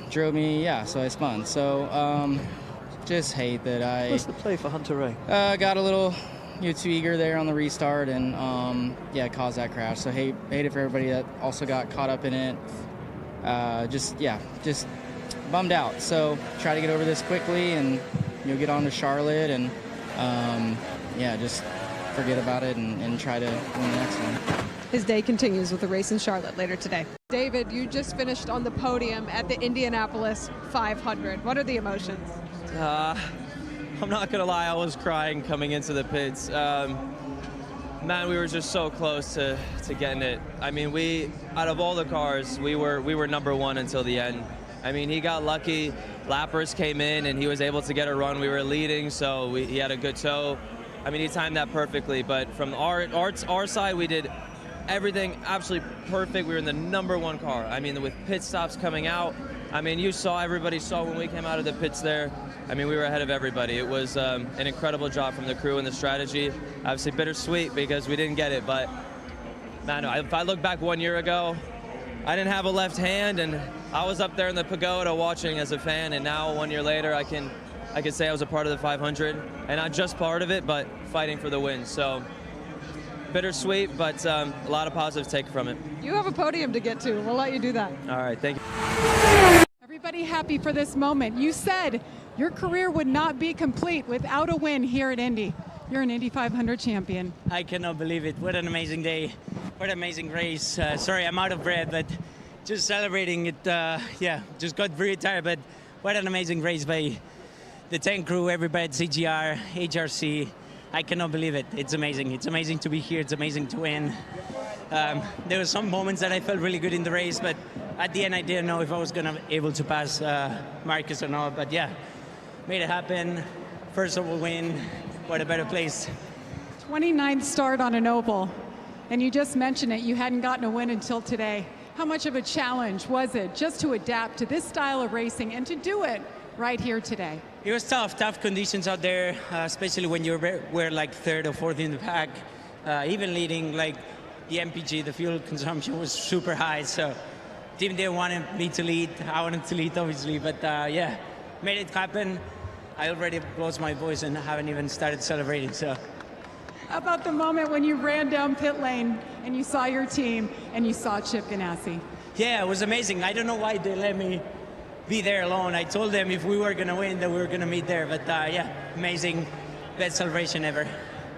drove me, so I spun. So just hate that I... What's the play for Hunter Ray? Got a little... too eager there on the restart, and caused that crash. So hate it for everybody that also got caught up in it. Just bummed out. So try to get over this quickly and get on to Charlotte, and just forget about it and try to win the next one. His day continues with a race in Charlotte later today. David, you just finished on the podium at the Indianapolis 500. What are the emotions? I'm not gonna lie, I was crying coming into the pits. Man, we were just so close to getting it. I mean, out of all the cars, we were number 1 until the end. I mean, he got lucky. Lappers came in and he was able to get a run. We were leading, so he had a good tow. I mean, he timed that perfectly. But from our side, we did everything absolutely perfect. We were in the number 1 car. I mean, with pit stops coming out. I mean, everybody saw when we came out of the pits there. I mean, we were ahead of everybody. It was an incredible job from the crew and the strategy. Obviously bittersweet because we didn't get it, but man, if I look back 1 year ago, I didn't have a left hand, and I was up there in the pagoda watching as a fan, and now 1 year later, I can say I was a part of the 500, and not just part of it, but fighting for the win. So bittersweet, but a lot of positive take from it. You have a podium to get to. We'll let you do that. All right, thank you. Everybody happy for this moment. You said your career would not be complete without a win here at Indy. You're an Indy 500 champion. I cannot believe it. What an amazing day. What an amazing race. Sorry, I'm out of breath, but just celebrating it. Just got very tired, but what an amazing race by the tank crew, everybody at CGR, HRC. I cannot believe it. It's amazing. It's amazing to be here. It's amazing to win. There were some moments that I felt really good in the race, but at the end I didn't know if I was going to be able to pass Marcus or not. But yeah, made it happen. First of all win. What a better place. 29th start on an oval, and you just mentioned it. You hadn't gotten a win until today. How much of a challenge was it just to adapt to this style of racing and to do it right here today? It was tough conditions out there, especially when you were like 3rd or 4th in the pack. Even leading, like the MPG, the fuel consumption was super high, so team didn't want me to lead. I wanted to lead, obviously, but yeah, made it happen. I already lost my voice and haven't even started celebrating, so. How about the moment when you ran down pit lane and you saw your team and you saw Chip Ganassi? Yeah, it was amazing. I don't know why they let me be there alone. I told them if we were going to win that we were going to meet there. But yeah, amazing. Best celebration ever.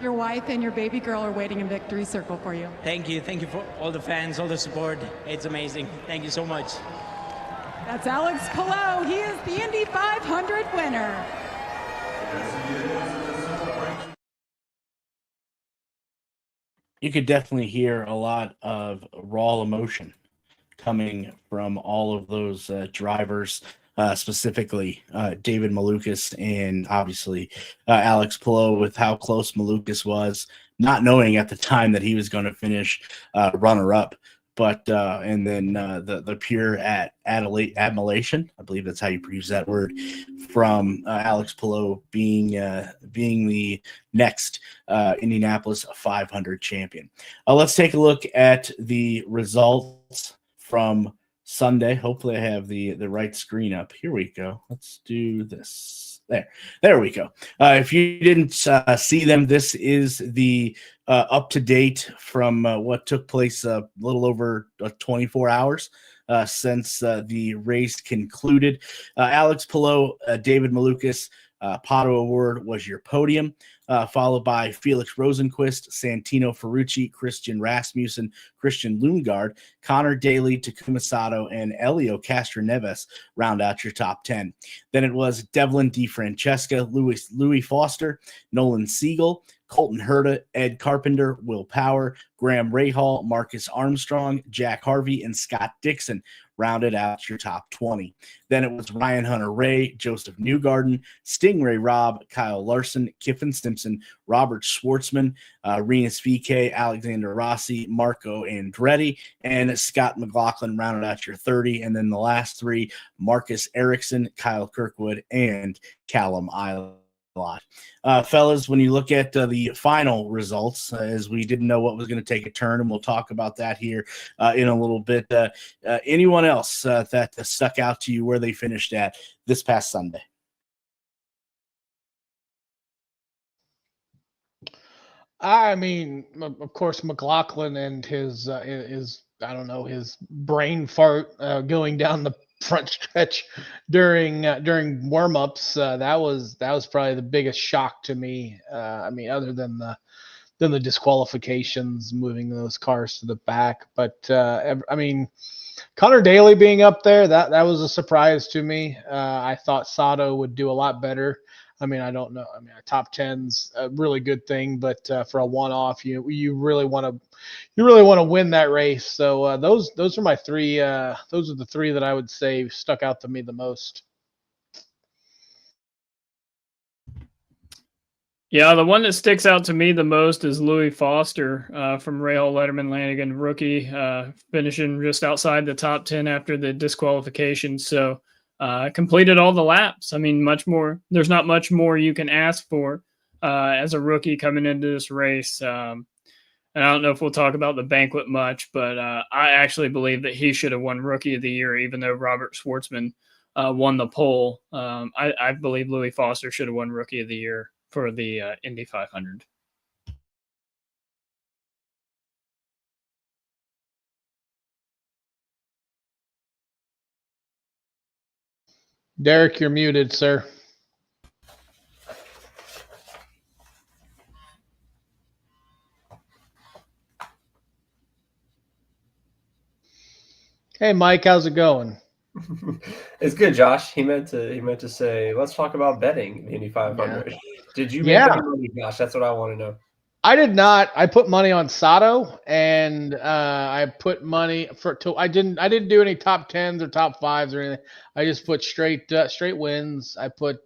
Your wife and your baby girl are waiting in victory circle for you. Thank you. Thank you for all the fans, all the support. It's amazing. Thank you so much. That's Alex Palou. He is the Indy 500 winner. You could definitely hear a lot of raw emotion coming from all of those drivers, specifically David Malukas and obviously Alex Palou, with how close Malukas was, not knowing at the time that he was going to finish runner-up. But and then the pure admiration, I believe that's how you pronounce that word, from Alex Palou being the next Indianapolis 500 champion. Let's take a look at the results from Sunday. Hopefully I have the right screen up. Here we go. Let's do this. There we go. If you didn't see them, this is the up to date from what took place a little over 24 hours since the race concluded. Alex Palou, David Malukas, Pato Award was your podium, followed by Felix Rosenqvist, Santino Ferrucci, Christian Rasmussen, Christian Lundgaard, Connor Daly, Takuma Sato, and Elio Castroneves round out your top 10. Then it was Devlin DeFrancesca, Louis Foster, Nolan Siegel, Colton Herta, Ed Carpenter, Will Power, Graham Rahal, Marcus Armstrong, Jack Harvey, and Scott Dixon rounded out your top 20. Then it was Ryan Hunter-Reay, Joseph Newgarden, Stingray Robb, Kyle Larson, Kiffin Simpson, Robert Schwartzman, Rinus VeeKay, Alexander Rossi, Marco Andretti, and Scott McLaughlin rounded out your 30. And then the last three, Marcus Ericsson, Kyle Kirkwood, and Callum Island. Fellas, when you look at the final results, as we didn't know what was going to take a turn, and we'll talk about that here in a little bit. Anyone else that stuck out to you where they finished at this past Sunday? I mean, of course, McLaughlin and his I don't know, his brain fart going down the front stretch during warm-ups. That was probably the biggest shock to me. I mean, other than the disqualifications, moving those cars to the back. But I mean, Connor Daly being up there, that was a surprise to me. I thought Sato would do a lot better. I mean, I don't know. I mean, a top 10's a really good thing, but for a one-off, you really want to win that race. So those are my three. Those are the three that I would say stuck out to me the most. Yeah, the one that sticks out to me the most is Louis Foster from Rahal Letterman Lanigan, rookie, finishing just outside the top 10 after the disqualification. So completed all the laps. I mean, there's not much more you can ask for as a rookie coming into this race. And I don't know if we'll talk about the banquet much, but I actually believe that he should have won Rookie of the Year, even though Robert Schwartzman won the pole. I believe Louis Foster should have won Rookie of the Year for the Indy 500. Derek, you're muted, sir. Hey, Mike, how's it going? It's good, Josh. He meant to say, let's talk about betting the Indy 500. Yeah. Did you make any money, Josh? That's what I want to know. I did not. I put money on Sato, and I put money I didn't do any top 10s or top 5s or anything. I just put straight wins. I put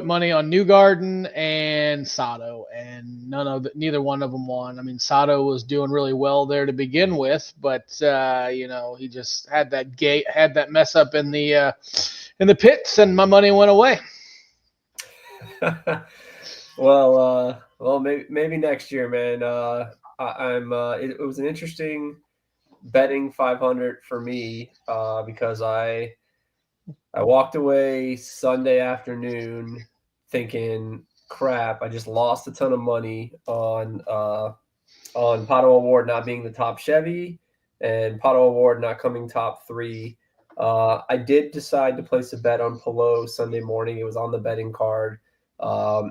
money on Newgarden and Sato, and neither one of them won. I mean, Sato was doing really well there to begin with, but he just had that mess up in the pits, and my money went away. Well, maybe next year, man. It was an interesting betting 500 for me because I walked away Sunday afternoon thinking, crap, I just lost a ton of money on Pato Award not being the top Chevy and Pato Award not coming top 3 I did decide to place a bet on Pelot Sunday morning. It was on the betting card.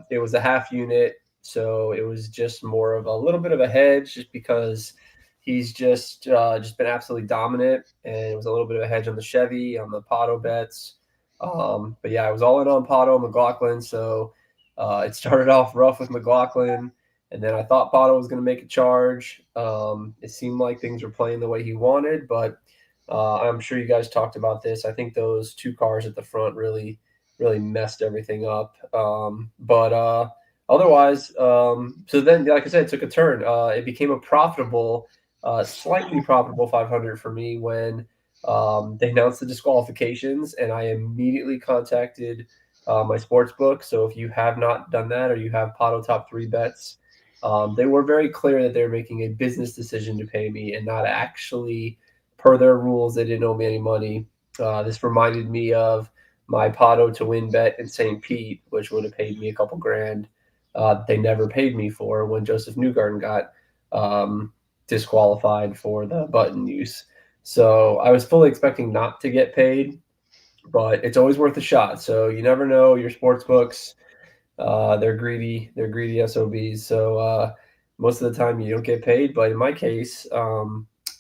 It was a half unit, so it was just more of a little bit of a hedge, just because he's just been absolutely dominant, and it was a little bit of a hedge on the Chevy, on the Pato bets. But yeah, I was all in on Pato and McLaughlin, so it started off rough with McLaughlin, and then I thought Pato was going to make a charge. It seemed like things were playing the way he wanted, but I'm sure you guys talked about this. I think those two cars at the front really messed everything up. But otherwise, so then, like I said, it took a turn. It became a profitable, slightly profitable 500 for me when they announced the disqualifications, and I immediately contacted my sports book. So if you have not done that, or you have Pato top 3 bets, they were very clear that they're making a business decision to pay me, and not actually, per their rules, they didn't owe me any money. This reminded me of my Pato to win bet in St. Pete, which would have paid me a couple grand. They never paid me for when Joseph Newgarden got disqualified for the button use. So I was fully expecting not to get paid, but it's always worth a shot. So you never know. Your sports books, they're greedy SOBs. So most of the time you don't get paid, but in my case,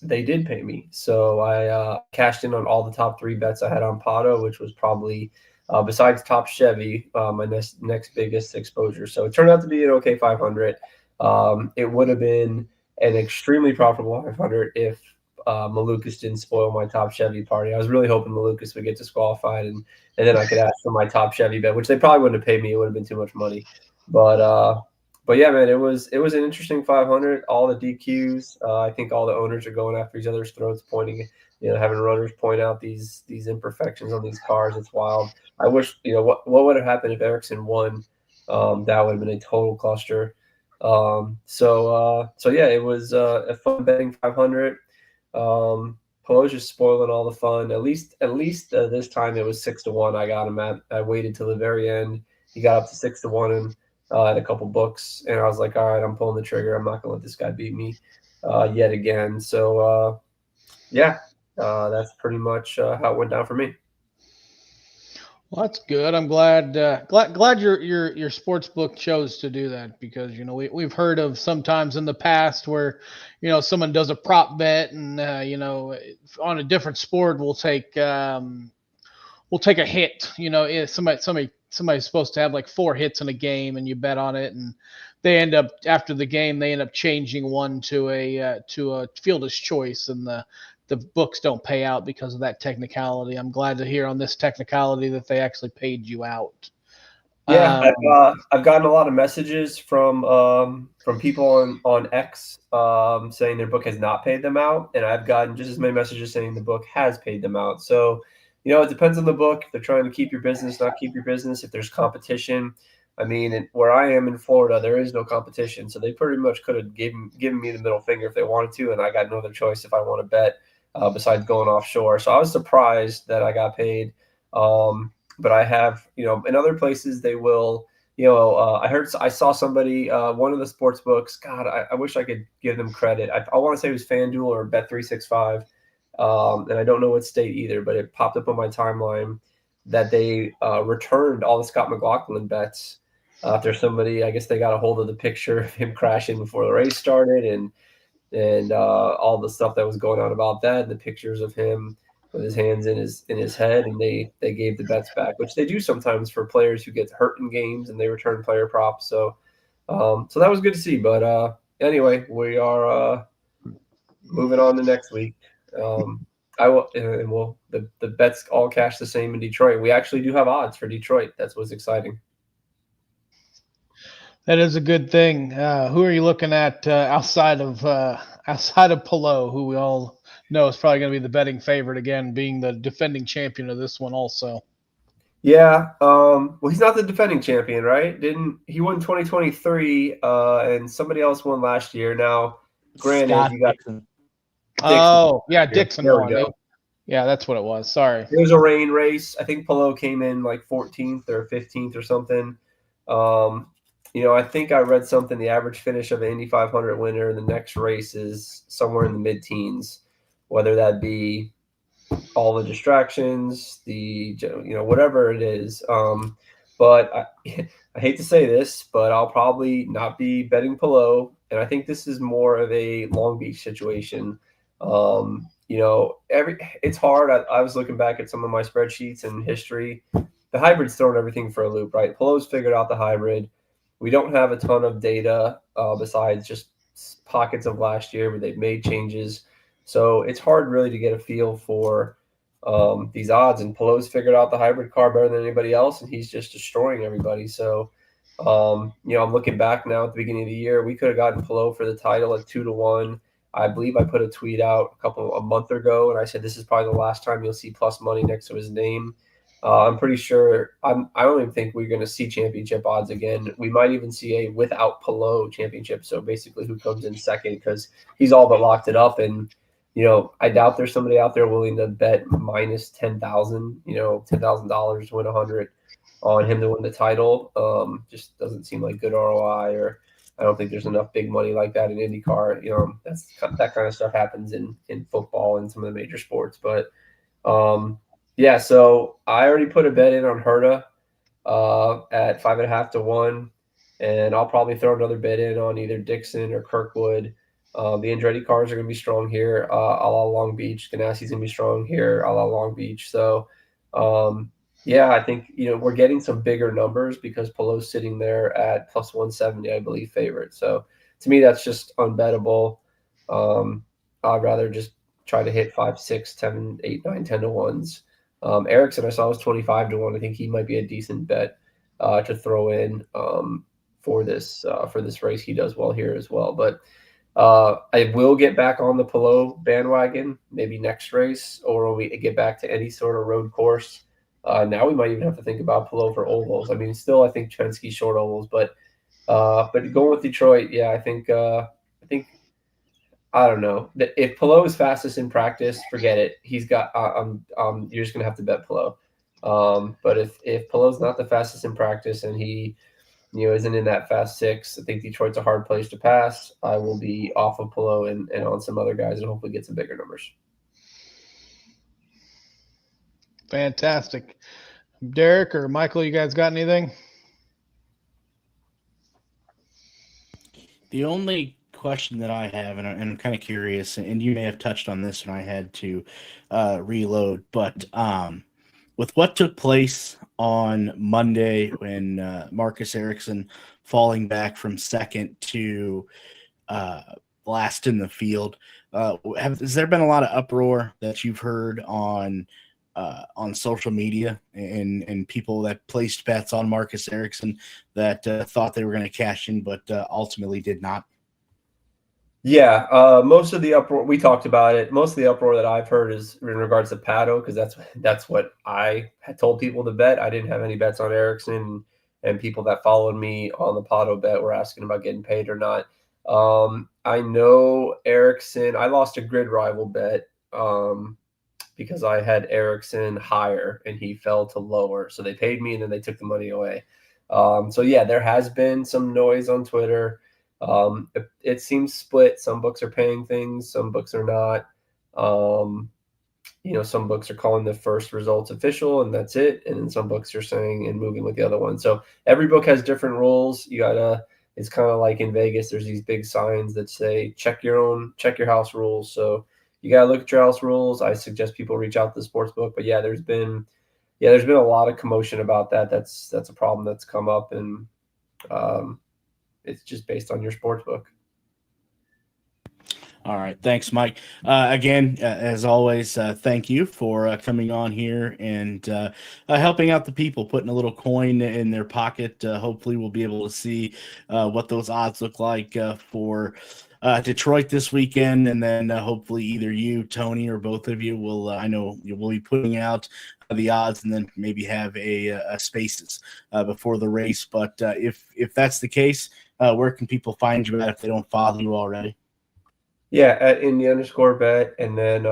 they did pay me. So I cashed in on all the top 3 bets I had on Pato, which was probably, besides Top Chevy, my next biggest exposure. So it turned out to be an okay 500. It would have been an extremely profitable 500 if Malukas didn't spoil my Top Chevy party. I was really hoping Malukas would get disqualified, and then I could ask for my Top Chevy bet, which they probably wouldn't have paid me. It would have been too much money. But yeah, man, it was an interesting 500. All the DQs. I think all the owners are going after each other's throats, pointing, having runners point out these imperfections on these cars. It's wild. I wish, what would have happened if Ericsson won? That would have been a total cluster. So yeah, it was a fun betting 500. Pelot's just spoiling all the fun. At least this time it was 6-1. I got him at. I waited till the very end. He got up to 6-1 and at a couple books, and I was like, all right, I'm pulling the trigger. I'm not gonna let this guy beat me yet again. So yeah, that's pretty much how it went down for me. Well, that's good. I'm glad your sports book chose to do that, because we've heard of sometimes in the past where someone does a prop bet, and on a different sport we'll take a hit. Somebody's supposed to have like 4 hits in a game, and you bet on it, and they end up, after the game, they end up changing one to a fielder's choice, and the books don't pay out because of that technicality. I'm glad to hear on this technicality that they actually paid you out. Yeah, I've gotten a lot of messages from people on X saying their book has not paid them out, and I've gotten just as many messages saying the book has paid them out. So, it depends on the book. If they're trying to keep your business, not keep your business. If there's competition, I mean, where I am in Florida, there is no competition, so they pretty much could have given me the middle finger if they wanted to, and I got no other choice if I want to bet besides going offshore. So I was surprised that I got paid. But I have, in other places they will, I saw somebody, one of the sports books, God, I wish I could give them credit. I want to say it was FanDuel or Bet365. And I don't know what state either, but it popped up on my timeline that they returned all the Scott McLaughlin bets after somebody, I guess they got a hold of the picture of him crashing before the race started, and all the stuff that was going on about that, and the pictures of him with his hands in his head, and they gave the bets back, which they do sometimes for players who get hurt in games, and they return player props. So that was good to see. But anyway, we are moving on to next week. The bets all cash the same in Detroit. We actually do have odds for Detroit. That's what's exciting. That is a good thing. Who are you looking at outside of Pelot, who we all know is probably going to be the betting favorite again, being the defending champion of this one also? Yeah. Well, he's not the defending champion, right? He won 2023, and somebody else won last year. Now, granted, Scott you got Dixon. Oh, yeah, Dixon There we won. go. Yeah, that's what it was. Sorry. It was a rain race. I think Pelot came in like 14th or 15th or something. I think I read something. The average finish of an Indy 500 winner in the next race is somewhere in the mid-teens, whether that be all the distractions, whatever it is. But I hate to say this, but I'll probably not be betting Palou, and I think this is more of a Long Beach situation. It's hard. I was looking back at some of my spreadsheets and history. The hybrid's throwing everything for a loop, right? Palou's figured out the hybrid. We don't have a ton of data besides just pockets of last year where they've made changes. So it's hard really to get a feel for these odds. And Palou's figured out the hybrid car better than anybody else, and he's just destroying everybody. So, I'm looking back now at the beginning of the year. We could have gotten Palou for the title at 2-1. I believe I put a tweet out a month ago, and I said this is probably the last time you'll see plus money next to his name. I'm pretty sure. I don't even think we're going to see championship odds again. We might even see a without Palou championship. So basically, who comes in second, because he's all but locked it up. And I doubt there's somebody out there willing to bet minus 10,000. $10,000 to win 100 on him to win the title. Just doesn't seem like good ROI, or I don't think there's enough big money like that in IndyCar. That kind of stuff happens in football and some of the major sports. But yeah, so I already put a bet in on Herta at 5.5 to 1, and I'll probably throw another bet in on either Dixon or Kirkwood. The Andretti cars are going to be strong here, a la Long Beach. Ganassi's going to be strong here, a la Long Beach. So, yeah, I think we're getting some bigger numbers because Palou's sitting there at plus 170, I believe, favorite. So to me, that's just unbettable. I'd rather just try to hit 5, 6, 7, 8, 9, 10 to 1s. Ericsson, I saw was 25 to 1. I think he might be a decent bet to throw in for this race. He does well here as well. But I will get back on the Palou bandwagon maybe next race, or when we get back to any sort of road course. Now we might even have to think about Palou for ovals. I mean, still, I think Trensky short ovals, but going with Detroit, yeah, I think I don't know. If Palou is fastest in practice, forget it. He's got. You're just gonna have to bet Palou. But if Palou's not the fastest in practice and he, isn't in that fast 6, I think Detroit's a hard place to pass. I will be off of Palou and on some other guys and hopefully get some bigger numbers. Fantastic. Derek or Michael, you guys got anything? The only question that I have, and I'm kind of curious, and you may have touched on this when I had to reload, but with what took place on Monday when Marcus Ericsson falling back from second to last in the field, has there been a lot of uproar that you've heard on social media and people that placed bets on Marcus Ericsson that thought they were going to cash in, but ultimately did not? Yeah, most of the uproar, we talked about it. Most of the uproar that I've heard is in regards to Pato, because that's what I had told people to bet. I didn't have any bets on Ericsson, and people that followed me on the Pato bet were asking about getting paid or not. I know Ericsson, I lost a grid rival bet because I had Ericsson higher and he fell to lower. So they paid me and then they took the money away. So yeah, there has been some noise on Twitter. It seems split. Some books are paying things, some books are not. Some books are calling the first results official and that's it. And then some books are saying and moving with the other one. So every book has different rules. It's kind of like in Vegas, there's these big signs that say, check your house rules. So you got to look at your house rules. I suggest people reach out to the sports book, but yeah, there's been a lot of commotion about that. That's a problem that's come up, and it's just based on your sports book. All right. Thanks, Mike. Again, as always, thank you for coming on here and helping out the people, putting a little coin in their pocket. Hopefully we'll be able to see what those odds look like for Detroit this weekend. And then hopefully either you, Tony, or both of you will, I know you will be putting out the odds and then maybe have a spaces before the race. But if that's the case, where can people find you at if they don't follow you already? Yeah, at Indy_bet. And then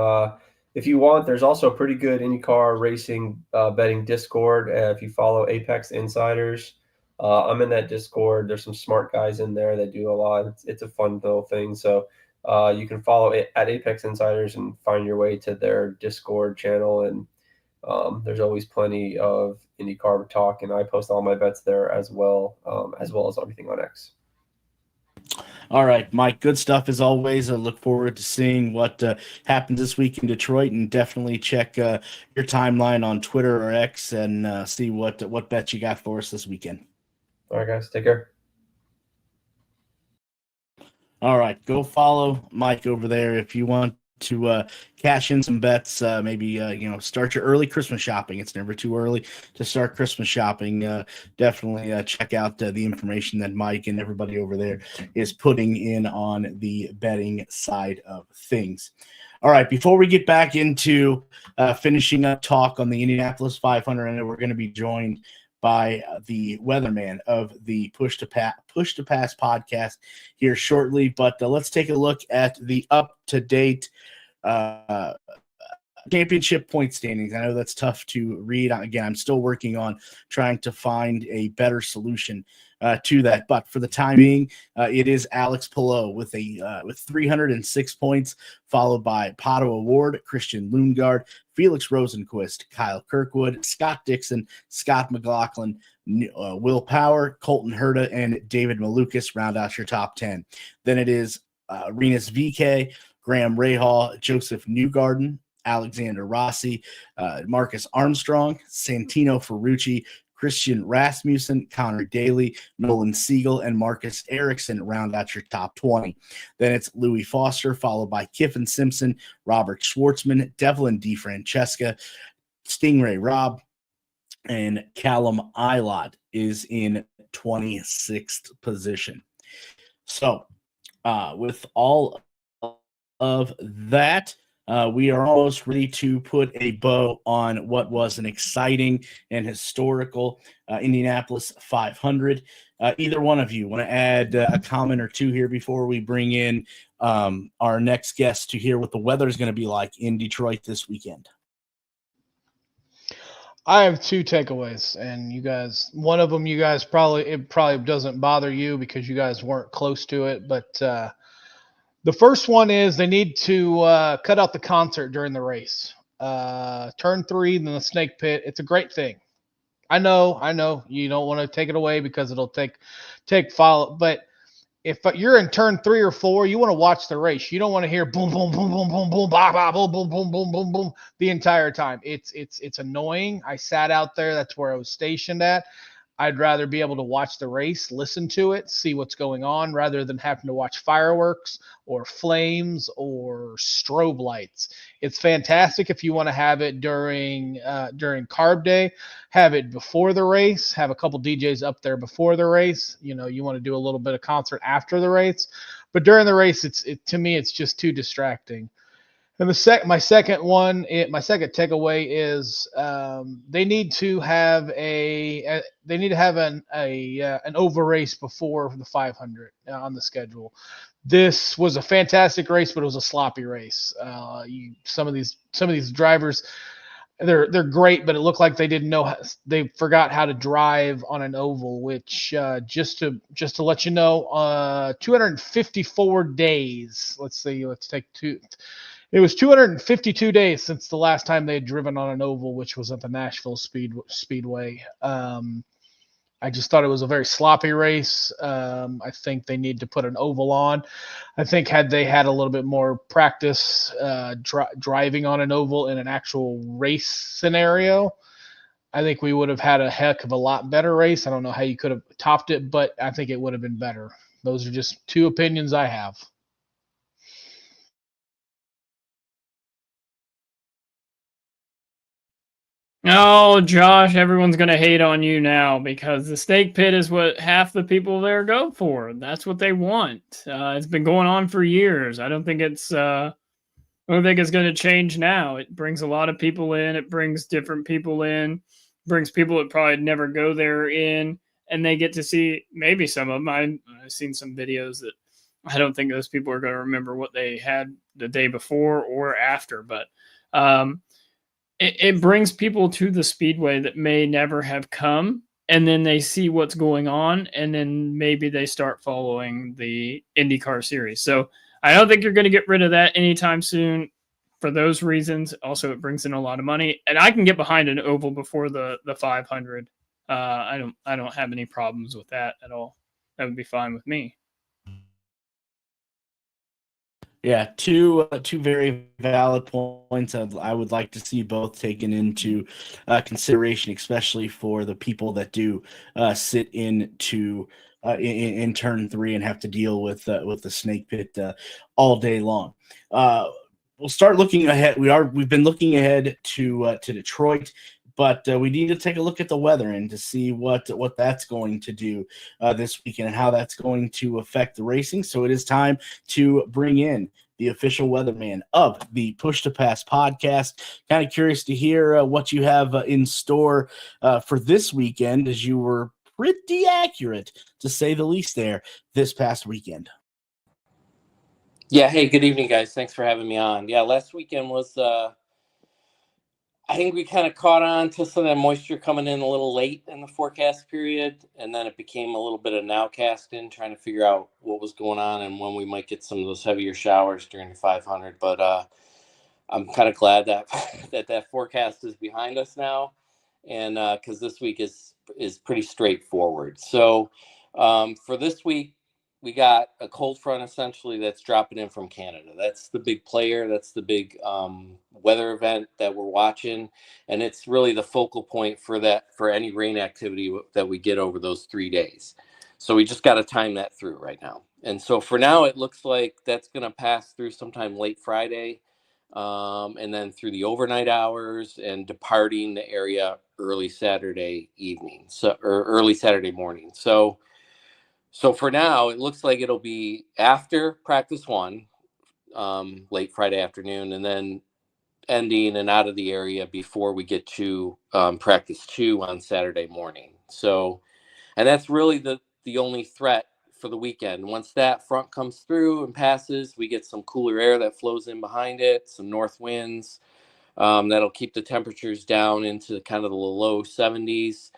if you want, there's also a pretty good IndyCar racing betting Discord. If you follow Apex Insiders, I'm in that Discord. There's some smart guys in there that do a lot. It's a fun little thing. So You can follow it at Apex Insiders and find your way to their Discord channel. And there's always plenty of IndyCar talk, and I post all my bets there as well as everything on X. All right, Mike, good stuff as always. I look forward to seeing what happens this week in Detroit, and definitely check your timeline on Twitter or X and see what bets you got for us this weekend. All right, guys, take care. All right, go follow Mike over there if you want to cash in some bets. Maybe start your early Christmas shopping. It's never too early to start Christmas shopping. Definitely check out the information that Mike and everybody over there is putting in on the betting side of things. All right, before we get back into finishing up talk on the Indianapolis 500, I know we're going to be joined by the weatherman of the Push to Pass podcast here shortly. But let's take a look at the up-to-date championship point standings. I know that's tough to read. Again, I'm still working on trying to find a better solution to that. But for the time being, it is Alex Palou with 306 points, followed by Pato Award, Christian Lundgaard, Felix Rosenquist, Kyle Kirkwood, Scott Dixon, Scott McLaughlin, Will Power, Colton Herta, and David Malukas round out your top 10. Then it is Rinus VK, Graham Rahal, Joseph Newgarden, Alexander Rossi, Marcus Armstrong, Santino Ferrucci, Christian Rasmussen, Connor Daly, Nolan Siegel, and Marcus Ericsson round out your top 20. Then it's Louis Foster, followed by Kiffin Simpson, Robert Schwartzman, Devlin DeFrancesca, Stingray Robb, and Callum Ilott is in 26th position. So with all of that, we are almost ready to put a bow on what was an exciting and historical Indianapolis 500. Either one of you want to add a comment or two here before we bring in our next guest to hear what the weather is going to be like in Detroit this weekend? I have two takeaways, and you guys, one of them, it probably doesn't bother you because you guys weren't close to it, but the first one is they need to cut out the concert during the race. Turn 3, then the snake pit. It's a great thing. I know you don't want to take it away because it'll take follow. But if you're in turn 3 or 4, you want to watch the race. You don't want to hear boom, boom, boom, boom, boom, boom, bah, bah, boom, boom, boom, boom, boom, boom the entire time. It's annoying. I sat out there. That's where I was stationed at. I'd rather be able to watch the race, listen to it, see what's going on, rather than having to watch fireworks or flames or strobe lights. It's fantastic if you want to have it during carb day, have it before the race, have a couple DJs up there before the race. You want to do a little bit of concert after the race, but during the race, to me, it's just too distracting. And my second takeaway is they need to have an oval race before the 500 on the schedule. This was a fantastic race, but it was a sloppy race. Some of these drivers, they're great, but it looked like they forgot how to drive on an oval. Which just to let you know, 254 days. Let's take two. It was 252 days since the last time they had driven on an oval, which was at the Nashville Speedway. I just thought it was a very sloppy race. I think they need to put an oval on. I think had they had a little bit more practice driving on an oval in an actual race scenario, I think we would have had a heck of a lot better race. I don't know how you could have topped it, but I think it would have been better. Those are just two opinions I have. Oh, Josh, everyone's going to hate on you now because the snake pit is what half the people there go for. That's what they want. It's been going on for years. I don't think it's going to change now. It brings a lot of people in. It brings different people in. Brings people that probably never go there in, and they get to see maybe some of them. I've seen some videos that I don't think those people are going to remember what they had the day before or after, but it brings people to the speedway that may never have come, and then they see what's going on, and then maybe they start following the IndyCar series. So I don't think you're going to get rid of that anytime soon for those reasons. Also, it brings in a lot of money, and I can get behind an oval before the 500. I don't have any problems with that at all. That would be fine with me. Yeah, two very valid points. I would like to see both taken into consideration, especially for the people that do sit into in turn 3 and have to deal with the snake pit all day long. We'll start looking ahead. We've been looking ahead to Detroit, but we need to take a look at the weather and to see what that's going to do this weekend and how that's going to affect the racing. So it is time to bring in the official weatherman of the Push to Pass podcast. Kind of curious to hear what you have in store for this weekend, as you were pretty accurate, to say the least, there this past weekend. Yeah, hey, good evening, guys. Thanks for having me on. Yeah, last weekend was I think we kind of caught on to some of that moisture coming in a little late in the forecast period, and then it became a little bit of nowcasting, trying to figure out what was going on and when we might get some of those heavier showers during the 500. But I'm kind of glad that that forecast is behind us now, and because this week is pretty straightforward. So for this week, we got a cold front essentially that's dropping in from Canada. That's the big player. That's the big weather event that we're watching. And it's really the focal point for any rain activity that we get over those 3 days. So we just got to time that through right now. And so for now, it looks like that's going to pass through sometime late Friday and then through the overnight hours and departing the area early Saturday evening, or early Saturday morning. So for now, it looks like it'll be after practice 1, late Friday afternoon, and then ending and out of the area before we get to practice 2 on Saturday morning. So, and that's really the only threat for the weekend. Once that front comes through and passes, we get some cooler air that flows in behind it, some north winds that'll keep the temperatures down into kind of the low 70s.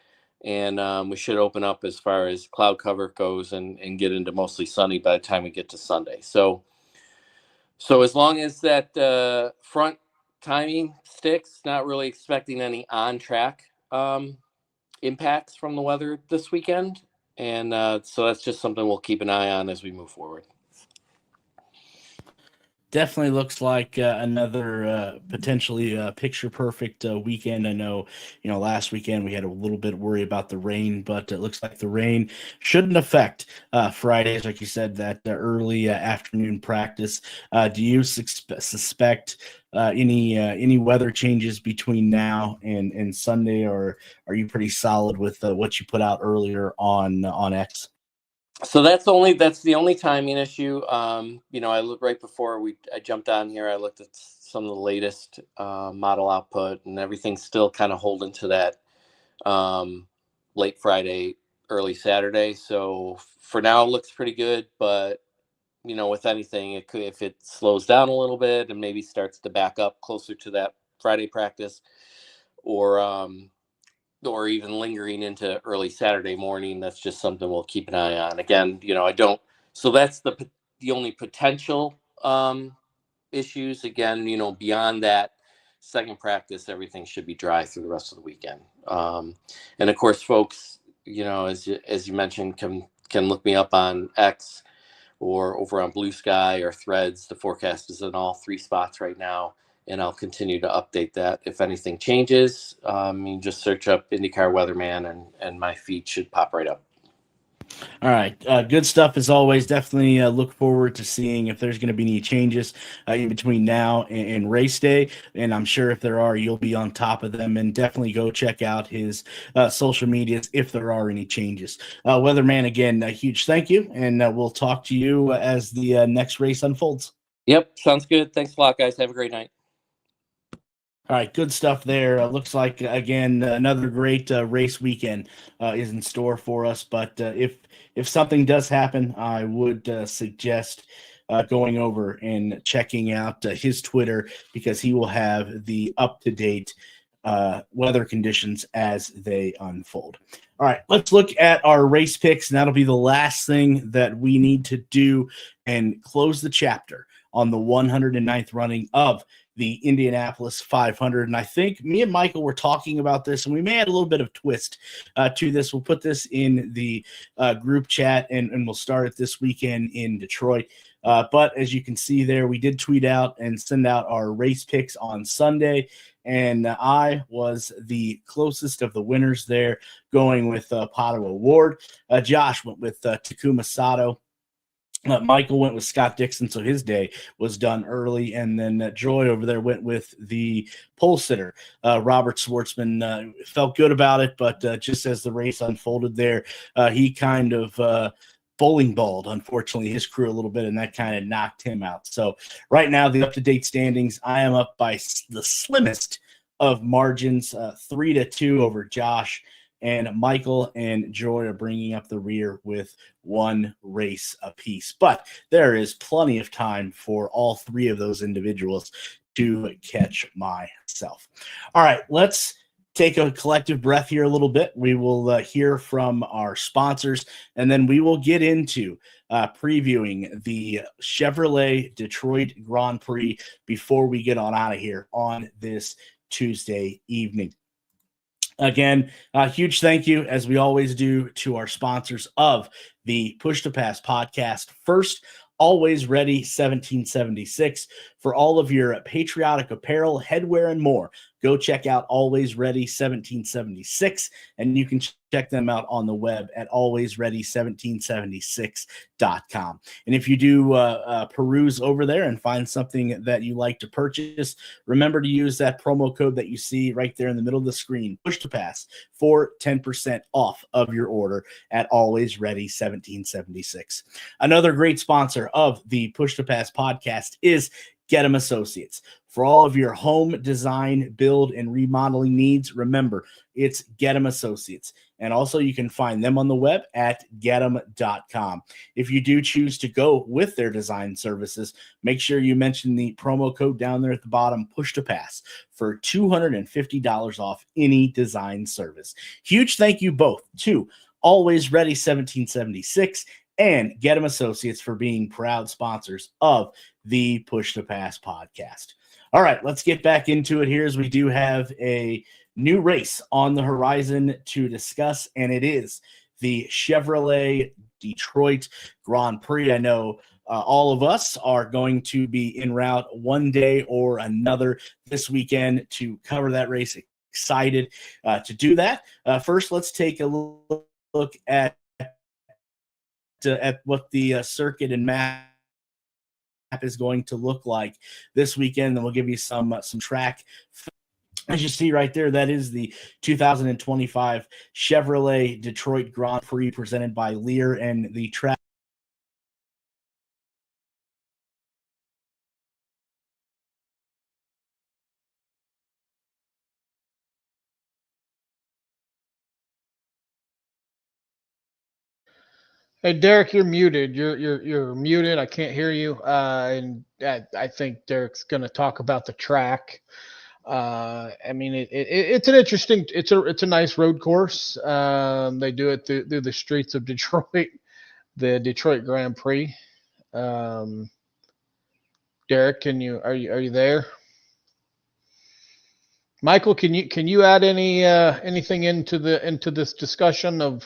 And we should open up as far as cloud cover goes and get into mostly sunny by the time we get to Sunday. So as long as that front timing sticks, not really expecting any on-track impacts from the weather this weekend. And so that's just something we'll keep an eye on as we move forward. Definitely looks like another potentially picture perfect weekend. I know, last weekend we had a little bit of worry about the rain, but it looks like the rain shouldn't affect Fridays, like you said, that early afternoon practice. Do you suspect any weather changes between now and Sunday, or are you pretty solid with what you put out earlier on X? So that's the only timing issue. I looked right before I jumped on here. I looked at some of the latest model output, and everything's still kind of holding to that late Friday, early Saturday. So for now, it looks pretty good. But with anything, it could, if it slows down a little bit and maybe starts to back up closer to that Friday practice, or even lingering into early Saturday morning, that's just something we'll keep an eye on. Again, so that's the only potential issues. Again, beyond that second practice, everything should be dry through the rest of the weekend. And of course, folks, as you mentioned, can look me up on X or over on Blue Sky or Threads. The forecast is in all 3 spots right now, and I'll continue to update that. If anything changes, you just search up INDYCAR Weatherman, and my feed should pop right up. All right. Good stuff as always. Definitely look forward to seeing if there's going to be any changes in between now and race day. And I'm sure if there are, you'll be on top of them. And definitely go check out his social medias if there are any changes. Weatherman, again, a huge thank you. And we'll talk to you as the next race unfolds. Yep. Sounds good. Thanks a lot, guys. Have a great night. All right, good stuff there. Looks like, again, another great race weekend is in store for us. But if something does happen, I would suggest going over and checking out his Twitter, because he will have the up-to-date weather conditions as they unfold. All right, let's look at our race picks, and that'll be the last thing that we need to do and close the chapter on the 109th running of the Indianapolis 500. And I think me and Michael were talking about this, and we may add a little bit of twist to this. We'll put this in the group chat, and we'll start it this weekend in Detroit. But as you can see there, we did tweet out and send out our race picks on Sunday, and I was the closest of the winners there, going with Pato O'Ward. Josh went with Takuma Sato. Michael went with Scott Dixon, so his day was done early. And then Joy over there went with the pole sitter, Robert Schwartzman. Felt good about it, but just as the race unfolded there, he kind of bowling balled, unfortunately, his crew a little bit, and that kind of knocked him out. So right now, the up-to-date standings, I am up by the slimmest of margins, 3-2 over Josh. And Michael and Joy are bringing up the rear with one race apiece. But there is plenty of time for all three of those individuals to catch myself. All right, let's take a collective breath here a little bit. We will hear from our sponsors, and then we will get into previewing the Chevrolet Detroit Grand Prix before we get on out of here on this Tuesday evening. Again, a huge thank you, as we always do, to our sponsors of the Push to Pass podcast. First, Always Ready 1776. For all of your patriotic apparel, headwear, and more, go check out Always Ready 1776, and you can check them out on the web at alwaysready1776.com. And if you do peruse over there and find something that you like to purchase, remember to use that promo code that you see right there in the middle of the screen, Push to Pass, for 10% off of your order at Always Ready 1776. Another great sponsor of the Push to Pass podcast is Gettum Associates. For all of your home design, build, and remodeling needs, remember, it's Gettum Associates. And also, you can find them on the web at gettum.com. If you do choose to go with their design services, make sure you mention the promo code down there at the bottom, Push to Pass, for $250 off any design service. Huge thank you both to Always Ready 1776 and Gettum Associates for being proud sponsors of the Push to Pass podcast. All right, let's get back into it here, as we do have a new race on the horizon to discuss, and it is the Chevrolet Detroit Grand Prix. I know all of us are going to be en route one day or another this weekend to cover that race. Excited to do that. First, let's take a look at what the circuit and map is going to look like this weekend. Then we'll give you some track. As you see right there, that is the 2025 Chevrolet Detroit Grand Prix presented by Lear, and the track Hey, Derek, you're muted. You're muted. I can't hear you. And I think Derek's going to talk about the track. I mean, it's an interesting. It's a nice road course. They do it through the streets of Detroit, the Detroit Grand Prix. Derek, are you there? Michael, can you add anything into this discussion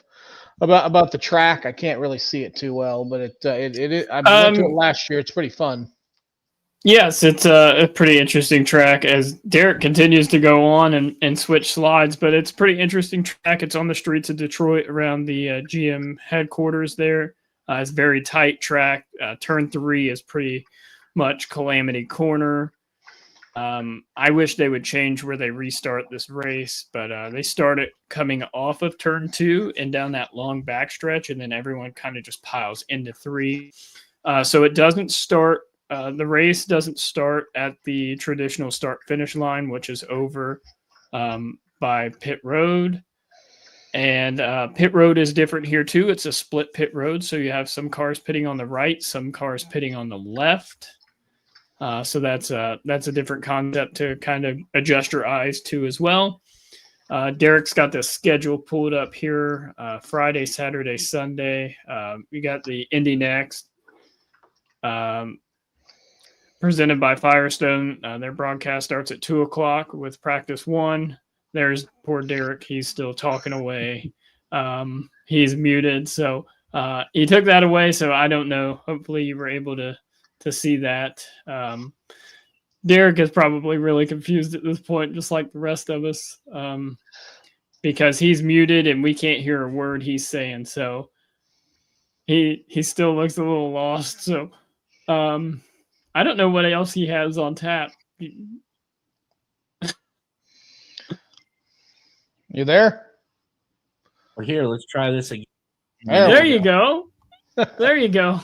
about the track? I can't really see it too well, but it I went to it last year. It's pretty fun. Yes, it's a pretty interesting track as Derek continues to go on and switch slides, but it's a pretty interesting track. It's on the streets of Detroit around the GM headquarters there. It's a very tight track. Turn 3 is pretty much Calamity Corner. I wish they would change where they restart this race, but they start it coming off of turn 2 and down that long backstretch, and then everyone kind of just piles into 3. So it doesn't start, the race doesn't start at the traditional start-finish line, which is over by pit road. And pit road is different here too. It's a split pit road, so you have some cars pitting on the right, some cars pitting on the left. So that's a different concept to kind of adjust your eyes to as well. Derek's got the schedule pulled up here. Friday, Saturday, Sunday. You got the Indy next. Presented by Firestone. Their broadcast starts at 2:00 with practice 1. There's poor Derek. He's still talking away. He's muted. So he took that away. So I don't know. Hopefully you were able to see that. Derek is probably really confused at this point, just like the rest of us, because he's muted and we can't hear a word he's saying. So he still looks a little lost. So I don't know what else he has on tap. You there? We're here. Let's try this again. There you go. There you go.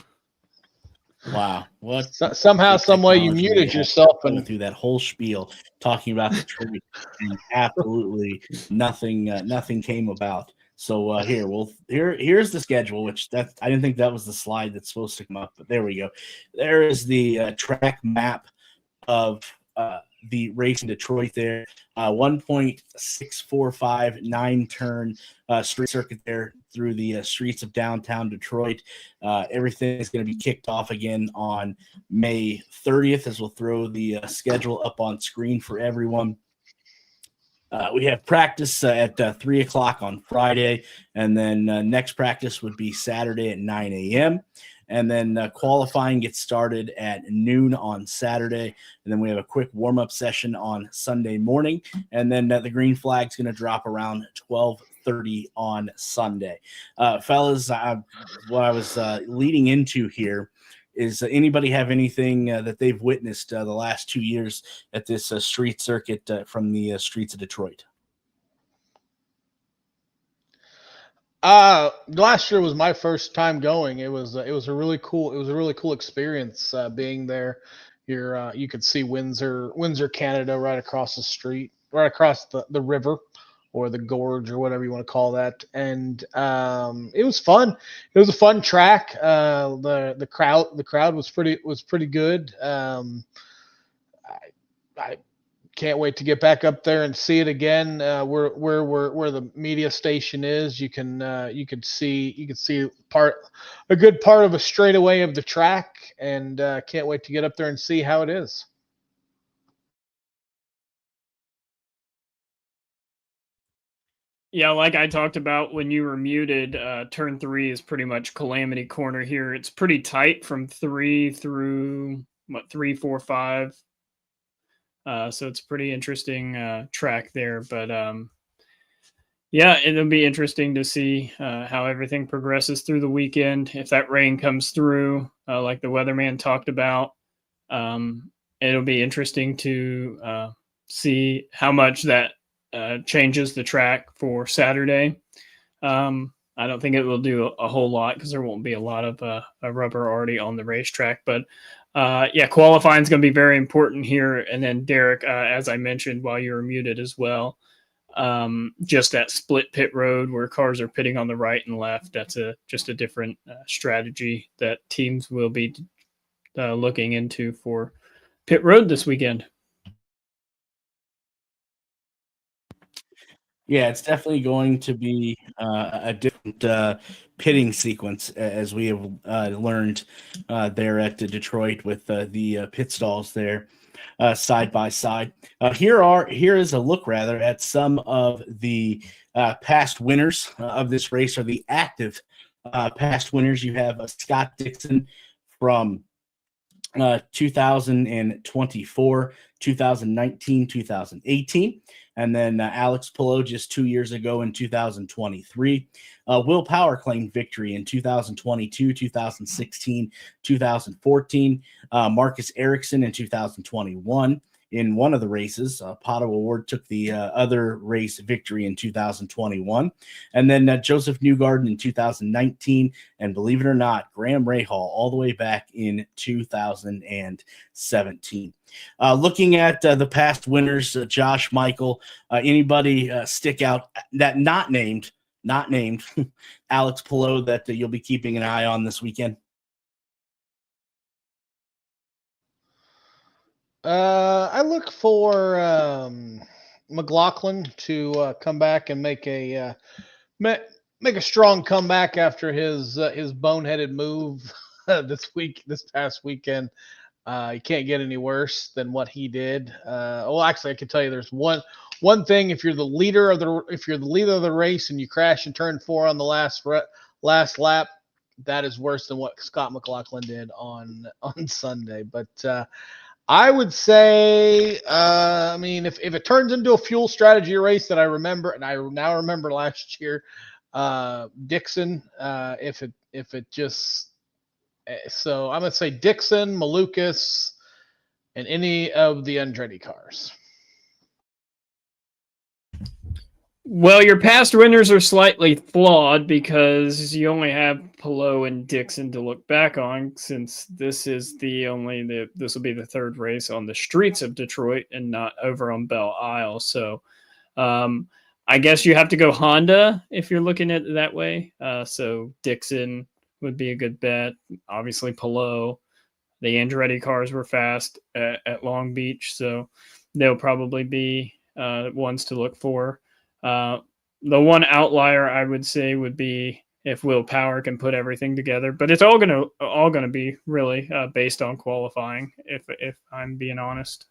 Wow. What? Somehow, some way, you muted yourself and through that whole spiel talking about the tree, and absolutely nothing came about. So here's the schedule, which I didn't think that was the slide that's supposed to come up, but there we go. There is the track map of the race in Detroit there. 1.645 9-turn street circuit there through the streets of downtown Detroit. Everything is going to be kicked off again on May 30th, as we'll throw the schedule up on screen for everyone. We have practice at 3 o'clock on Friday, and then next practice would be Saturday at 9 a.m. And then qualifying gets started at noon on Saturday. And then we have a quick warm-up session on Sunday morning. And then the green flag's going to drop around 12:30 on Sunday. Fellas, what I was leading into here is anybody have anything that they've witnessed the last 2 years at this street circuit from the streets of Detroit? Last year was my first time going. It was a really cool experience being there. You could see Windsor, Canada, right across the street, right across the river, or the gorge, or whatever you want to call that. And it was fun. It was a fun track. The crowd was pretty good. I can't wait to get back up there and see it again. Where the media station is, you can see a good part of a straightaway of the track, and can't wait to get up there and see how it is. Yeah, like I talked about when you were muted, turn 3 is pretty much calamity corner here. It's pretty tight from 3 through 3, 4, 5. So it's a pretty interesting track there. But yeah, it'll be interesting to see how everything progresses through the weekend. If that rain comes through, like the weatherman talked about, it'll be interesting to see how much that changes the track for Saturday. I don't think it will do a whole lot because there won't be a lot of rubber already on the racetrack. But yeah, qualifying is going to be very important here. And then Derek, as I mentioned while you were muted as well, just that split pit road where cars are pitting on the right and left. That's just a different strategy that teams will be looking into for pit road this weekend. Yeah, it's definitely going to be a different pitting sequence, as we have learned there at Detroit with the pit stalls there side by side. Here is a look rather at some of the past winners of this race, or the active past winners. You have Scott Dixon from 2024, 2019, 2018. And then Alex Palou just 2 years ago in 2023. Will Power claimed victory in 2022, 2016, 2014. Marcus Ericsson in 2021 in one of the races. Pato Award took the other race victory in 2021. And then Joseph Newgarden in 2019. And believe it or not, Graham Rahal all the way back in 2017. Looking at the past winners, Josh, Michael, anybody stick out that not named Alex Palou that you'll be keeping an eye on this weekend? I look for McLaughlin to come back and make a make a strong comeback after his boneheaded move this past weekend. You can't get any worse than what he did. Well, actually, I can tell you there's one thing. If you're the leader of the race and you crash and turn 4 on the last lap, that is worse than what Scott McLaughlin did on Sunday. But I would say, I mean, if it turns into a fuel strategy race that I remember, and I now remember last year, Dixon, if it just, so I'm gonna say Dixon, Malukas, and any of the Andretti cars. Well, your past winners are slightly flawed because you only have Palou and Dixon to look back on, since this will be the third race on the streets of Detroit and not over on Belle Isle. So I guess you have to go Honda if you're looking at it that way. So Dixon would be a good bet. Obviously Palou. The Andretti cars were fast at Long Beach, so they'll probably be ones to look for. The one outlier I would say would be if Will Power can put everything together, but it's all gonna be really based on qualifying. If I'm being honest.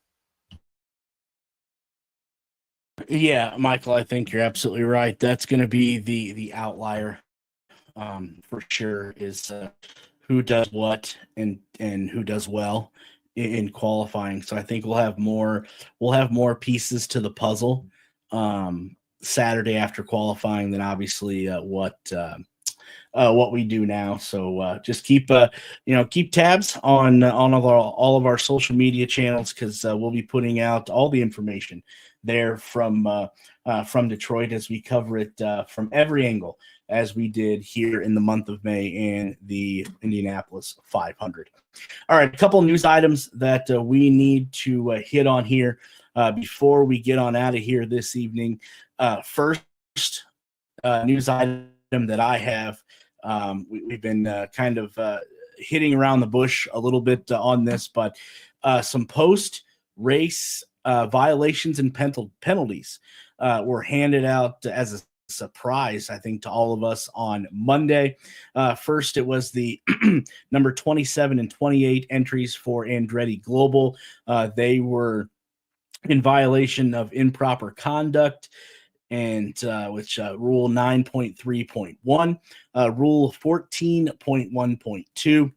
Yeah, Michael, I think you're absolutely right. That's going to be the outlier for sure. Is who does what and who does well in qualifying. So I think we'll have more pieces to the puzzle Saturday after qualifying than obviously what we do now. So just keep tabs on all of our social media channels, because we'll be putting out all the information there from Detroit as we cover it from every angle, as we did here in the month of May in the Indianapolis 500. All right, a couple news items that we need to hit on here before we get on out of here this evening. First news item that I have, we've been kind of hitting around the bush a little bit on this, but some post-race violations and penalties were handed out as a surprise, I think, to all of us on Monday. First, it was the number 27 and 28 entries for Andretti Global. They were in violation of improper conduct, and which Rule 9.3.1, Rule 14.1.2,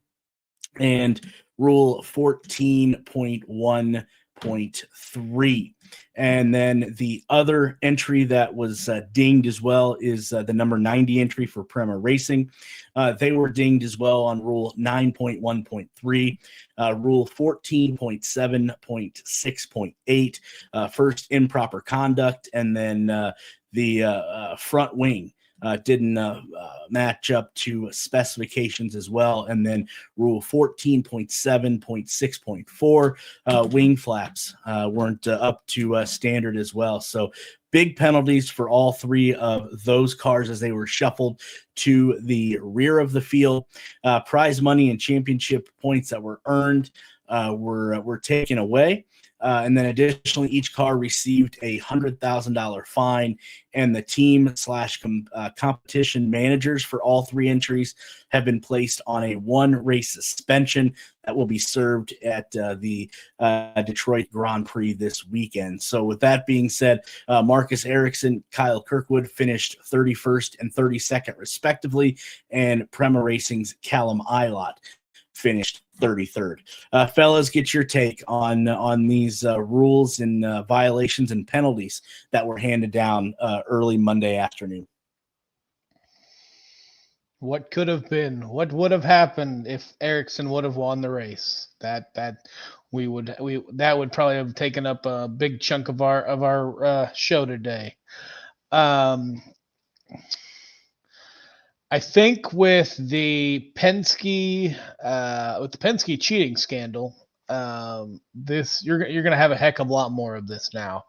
and Rule 14.1.3. And then the other entry that was dinged as well is the number 90 entry for Prema Racing. They were dinged as well on Rule 9.1.3, Rule 14.7.6.8, first improper conduct, and then the front wing didn't match up to specifications as well. And then Rule 14.7.6.4, wing flaps weren't up to standard as well. So big penalties for all three of those cars as they were shuffled to the rear of the field. Prize money and championship points that were earned were taken away. And then additionally, each car received a $100,000 fine, and the team / competition managers for all three entries have been placed on a 1-race suspension that will be served at the Detroit Grand Prix this weekend. So with that being said, Marcus Ericsson, Kyle Kirkwood finished 31st and 32nd respectively, and Prema Racing's Callum Ilott finished 33rd. Fellas, get your take on these rules and violations and penalties that were handed down early Monday afternoon. What could have been? What would have happened if Ericsson would have won the race? That would probably have taken up a big chunk of our show today. I think with the Penske cheating scandal, you're going to have a heck of a lot more of this now.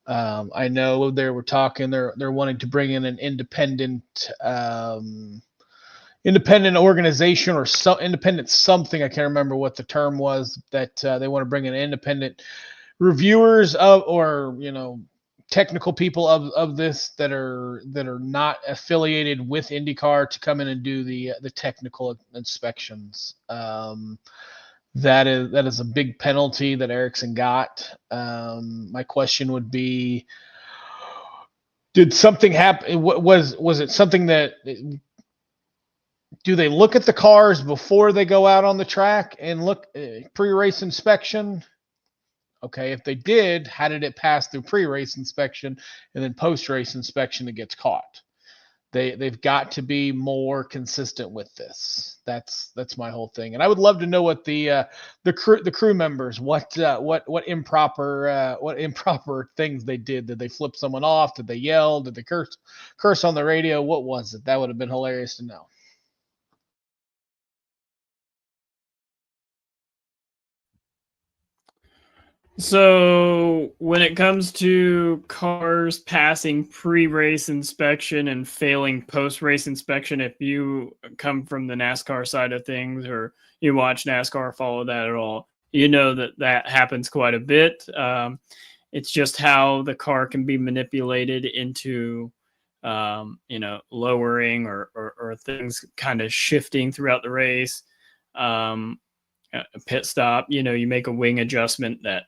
I know they were talking; they're wanting to bring in an independent independent organization or independent something. I can't remember what the term was, that they want to bring in independent reviewers of, or technical people of this that are not affiliated with IndyCar to come in and do the technical inspections. That is a big penalty that Ericsson got. My question would be, did something happen? Was it something that, do they look at the cars before they go out on the track and look pre-race inspection? Okay, if they did, how did it pass through pre-race inspection and then post-race inspection it gets caught? They've got to be more consistent with this. That's my whole thing. And I would love to know what the crew members, what improper things they did. Did they flip someone off? Did they yell? Did they curse on the radio? What was it? That would have been hilarious to know. So when it comes to cars passing pre-race inspection and failing post-race inspection, if you come from the NASCAR side of things or you watch NASCAR, follow that at all, you know that happens quite a bit. It's just how the car can be manipulated into lowering or things kind of shifting throughout the race. A pit stop, you make a wing adjustment that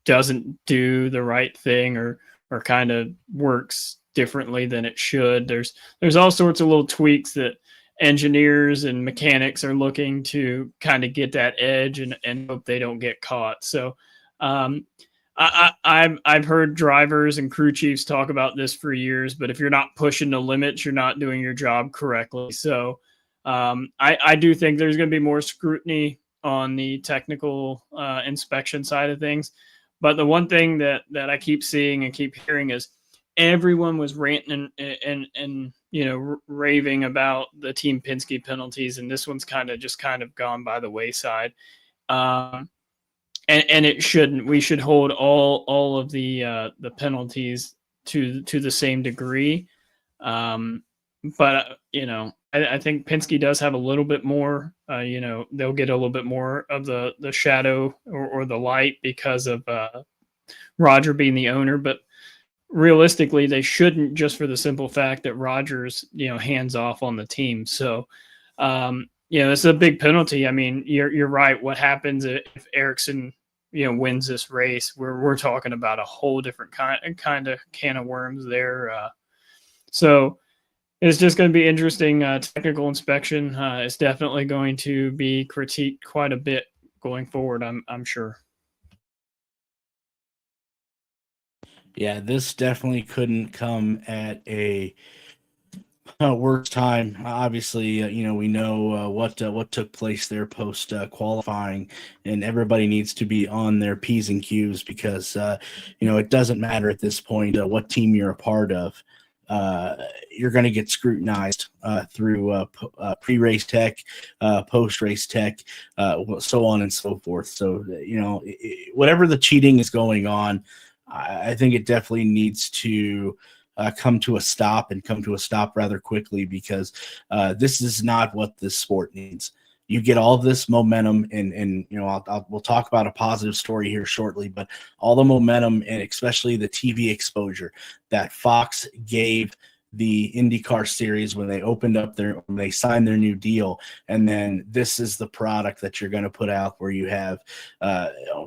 doesn't do the right thing or kind of works differently than it should. There's all sorts of little tweaks that engineers and mechanics are looking to kind of get that edge and hope they don't get caught. So I've heard drivers and crew chiefs talk about this for years, but if you're not pushing the limits, you're not doing your job correctly. So I do think there's going to be more scrutiny on the technical inspection side of things. But the one thing that I keep seeing and keep hearing is everyone was ranting and raving about the Team Penske penalties, and this one's kind of gone by the wayside. And it shouldn't. We should hold all of the penalties to the same degree. But I think Penske does have a little bit more. They'll get a little bit more of the shadow or the light because of Roger being the owner. But realistically, they shouldn't, just for the simple fact that Roger's hands off on the team. So it's a big penalty. I mean, you're right. What happens if Ericsson wins this race? We're talking about a whole different kind of can of worms there. So it's just going to be interesting. Technical inspection is definitely going to be critiqued quite a bit going forward, I'm sure. Yeah, this definitely couldn't come at a worse time. Obviously, we know what took place there post qualifying, and everybody needs to be on their P's and Q's because it doesn't matter at this point what team you're a part of. You're going to get scrutinized through pre-race tech, post-race tech, so on and so forth. So, whatever the cheating is going on, I think it definitely needs to come to a stop and come to a stop rather quickly because this is not what this sport needs. You get all this momentum, and we'll talk about a positive story here shortly, but all the momentum and especially the TV exposure that Fox gave the IndyCar series when they signed their new deal, and then this is the product that you're going to put out where you have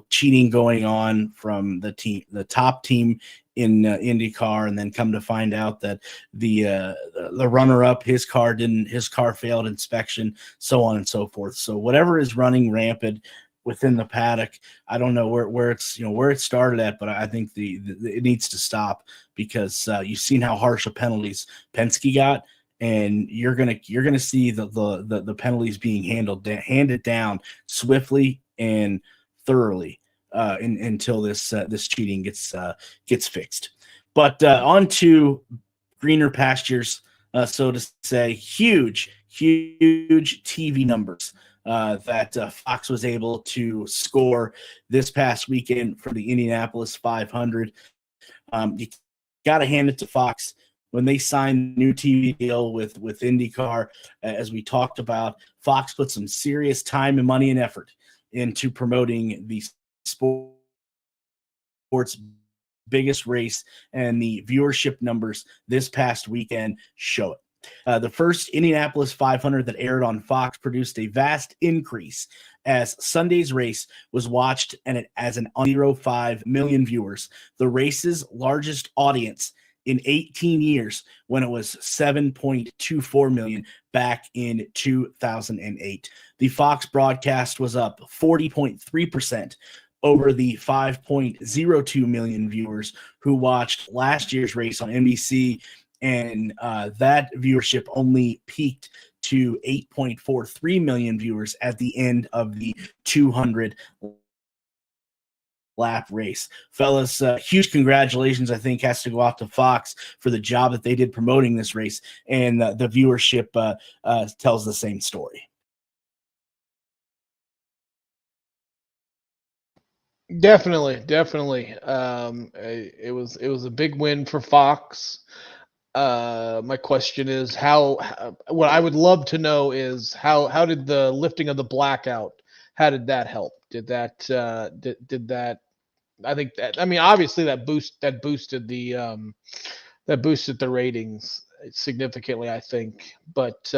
cheating going on from the top team in IndyCar, and then come to find out that the runner-up, his car failed inspection, so on and so forth. So whatever is running rampant within the paddock, I don't know where it's where it started at, but I think it needs to stop because you've seen how harsh of penalties Penske got, and you're gonna see the penalties being handed down swiftly and thoroughly. Until this cheating gets fixed. But on to greener pastures, so to say. Huge TV numbers that Fox was able to score this past weekend for the Indianapolis 500. You got to hand it to Fox when they signed the new TV deal with INDYCAR, as we talked about, Fox put some serious time and money and effort into promoting the sport's biggest race, and the viewership numbers this past weekend show it. The first Indianapolis 500 that aired on Fox produced a vast increase as Sunday's race was watched and as an 0.05 million viewers, the race's largest audience in 18 years, when it was 7.24 million back in 2008. The Fox broadcast was up 40.3% over the 5.02 million viewers who watched last year's race on NBC, and that viewership only peaked to 8.43 million viewers at the end of the 200 lap race. Fellas, huge congratulations, I think, has to go out to Fox for the job that they did promoting this race, and the viewership tells the same story. Definitely. It was a big win for Fox. My question is what I would love to know is how did the lifting of the blackout, how did that help? Did that did that I think that, I mean, obviously that boosted the ratings significantly, I think, but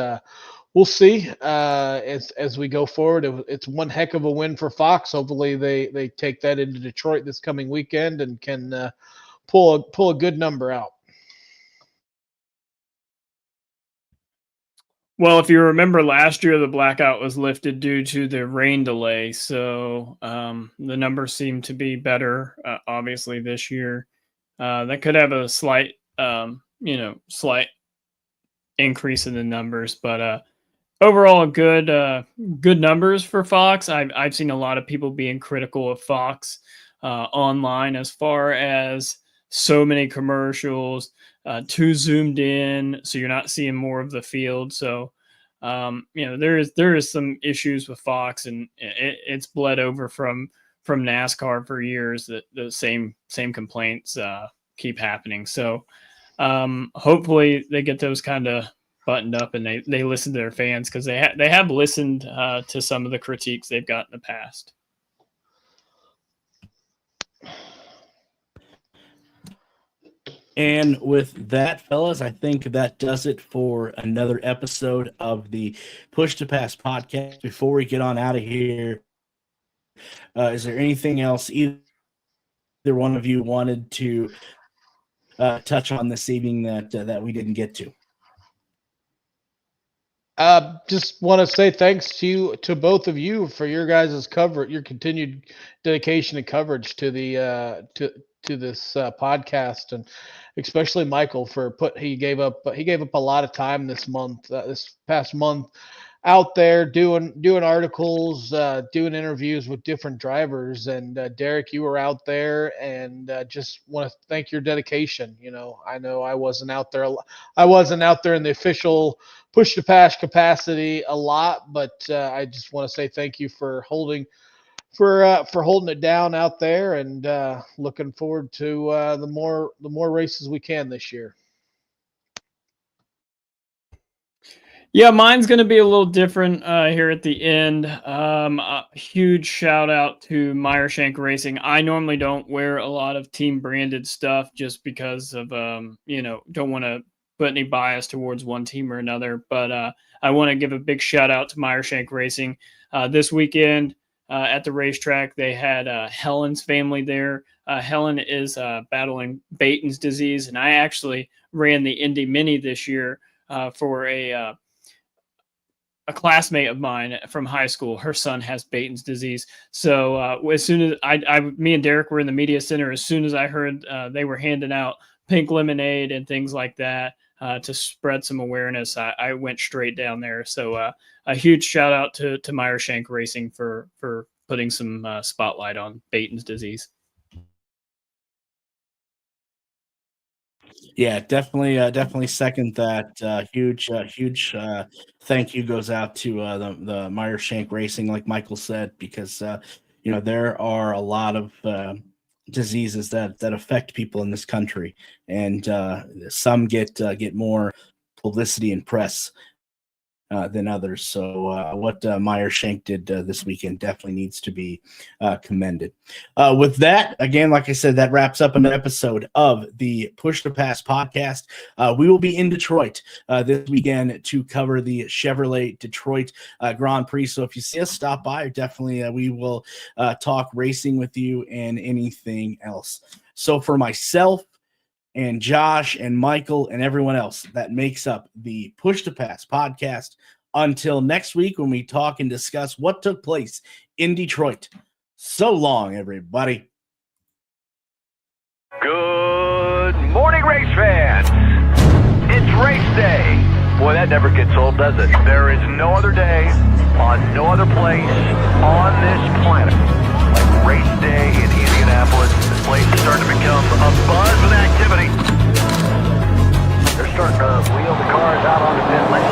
we'll see as we go forward. It's one heck of a win for Fox. Hopefully they take that into Detroit this coming weekend and can pull a good number out. Well, if you remember last year, the blackout was lifted due to the rain delay. So the numbers seem to be better, obviously, this year. That could have a slight increase in the numbers. But overall, good numbers for Fox. I've seen a lot of people being critical of Fox online as far as so many commercials, too zoomed in, so you're not seeing more of the field. So there is some issues with Fox, and it's bled over from NASCAR for years, that the same complaints keep happening. So hopefully they get those kind of buttoned up, and they listen to their fans, because they have listened to some of the critiques they've got in the past. And with that, fellas, I think that does it for another episode of the Push to Pass podcast. Before we get on out of here, is there anything else either one of you wanted to touch on this evening that we didn't get to? Just want to say thanks to both of you for your guys' coverage, your continued dedication and coverage to the to this podcast, and especially Michael for he gave up a lot of time this past month out there doing articles, doing interviews with different drivers. And Derek, you were out there, and just want to thank your dedication. I know I wasn't out there in the official Push to Pass capacity a lot, but I just want to say thank you for holding it down out there, and looking forward to the more races we can this year. Yeah, mine's going to be a little different here at the end. A huge shout out to Meyershank Racing. I normally don't wear a lot of team branded stuff just because of don't want to put any bias towards one team or another. But I want to give a big shout out to Meyershank Racing. This weekend at the racetrack, they had Helen's family there. Helen is battling Baton's disease, and I actually ran the Indy Mini this year for a classmate of mine from high school. Her son has Baton's disease. So as soon as me and Derek were in the media center, as soon as I heard they were handing out pink lemonade and things like that to spread some awareness, I went straight down there. So a huge shout out to Meyershank Racing for putting some spotlight on Baton's disease. Yeah, definitely second that. Huge thank you goes out to the Meyershank Racing, like Michael said, because there are a lot of diseases that affect people in this country, and some get more publicity and press than others. So what Meyer Shank did this weekend definitely needs to be commended. With that, again, like I said, that wraps up an episode of the Push to Pass podcast. We will be in Detroit this weekend to cover the Chevrolet Detroit Grand Prix. So if you see us, stop by. Definitely we will talk racing with you and anything else. So for myself and Josh and Michael and everyone else that makes up the Push to Pass podcast, until next week when we talk and discuss what took place in Detroit. So long, everybody. Good morning, race fans. It's race day. Boy, that never gets old, does it? There is no other day on no other place on this planet like race day in Indianapolis. This place is starting to become a buzz and activity. They're starting to wheel the cars out on the pit lane.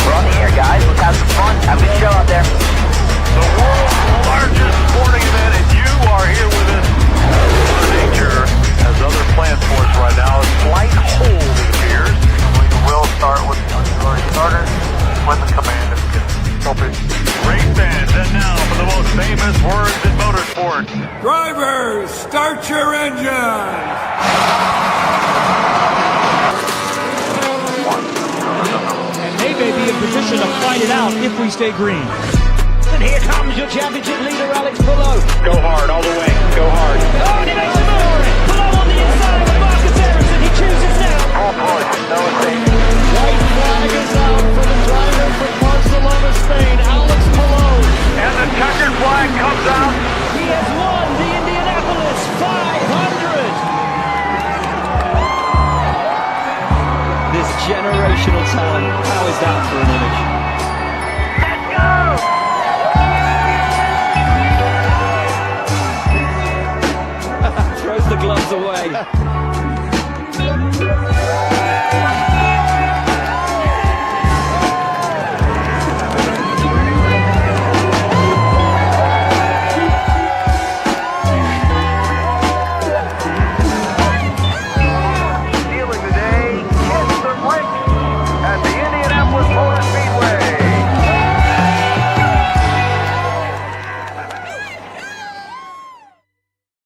We're on the air, guys. Let's have some fun. Have a good show out there. The world's largest sporting event, and you are here with us. Nature has other plans for us right now. A slight hold, it appears. We will start with the auxiliary starter. Equipment command is appropriate. Race fans, and now for the most famous words in motorsport. Drivers, start your engines! And they may be in position to fight it out if we stay green. And here comes your championship leader, Alex Palou. Go hard, all the way. Go hard. Oh, and he makes a move for it. Palou on the inside with Marcus Ericsson. He chooses now. All points, no mistake. White flag is out for the driver from Barcelona, Spain, Alex Palou. And the checkered flag comes out. He has won the Indianapolis 500. This generational talent, how is that for an image? Let's go! Throws the gloves away.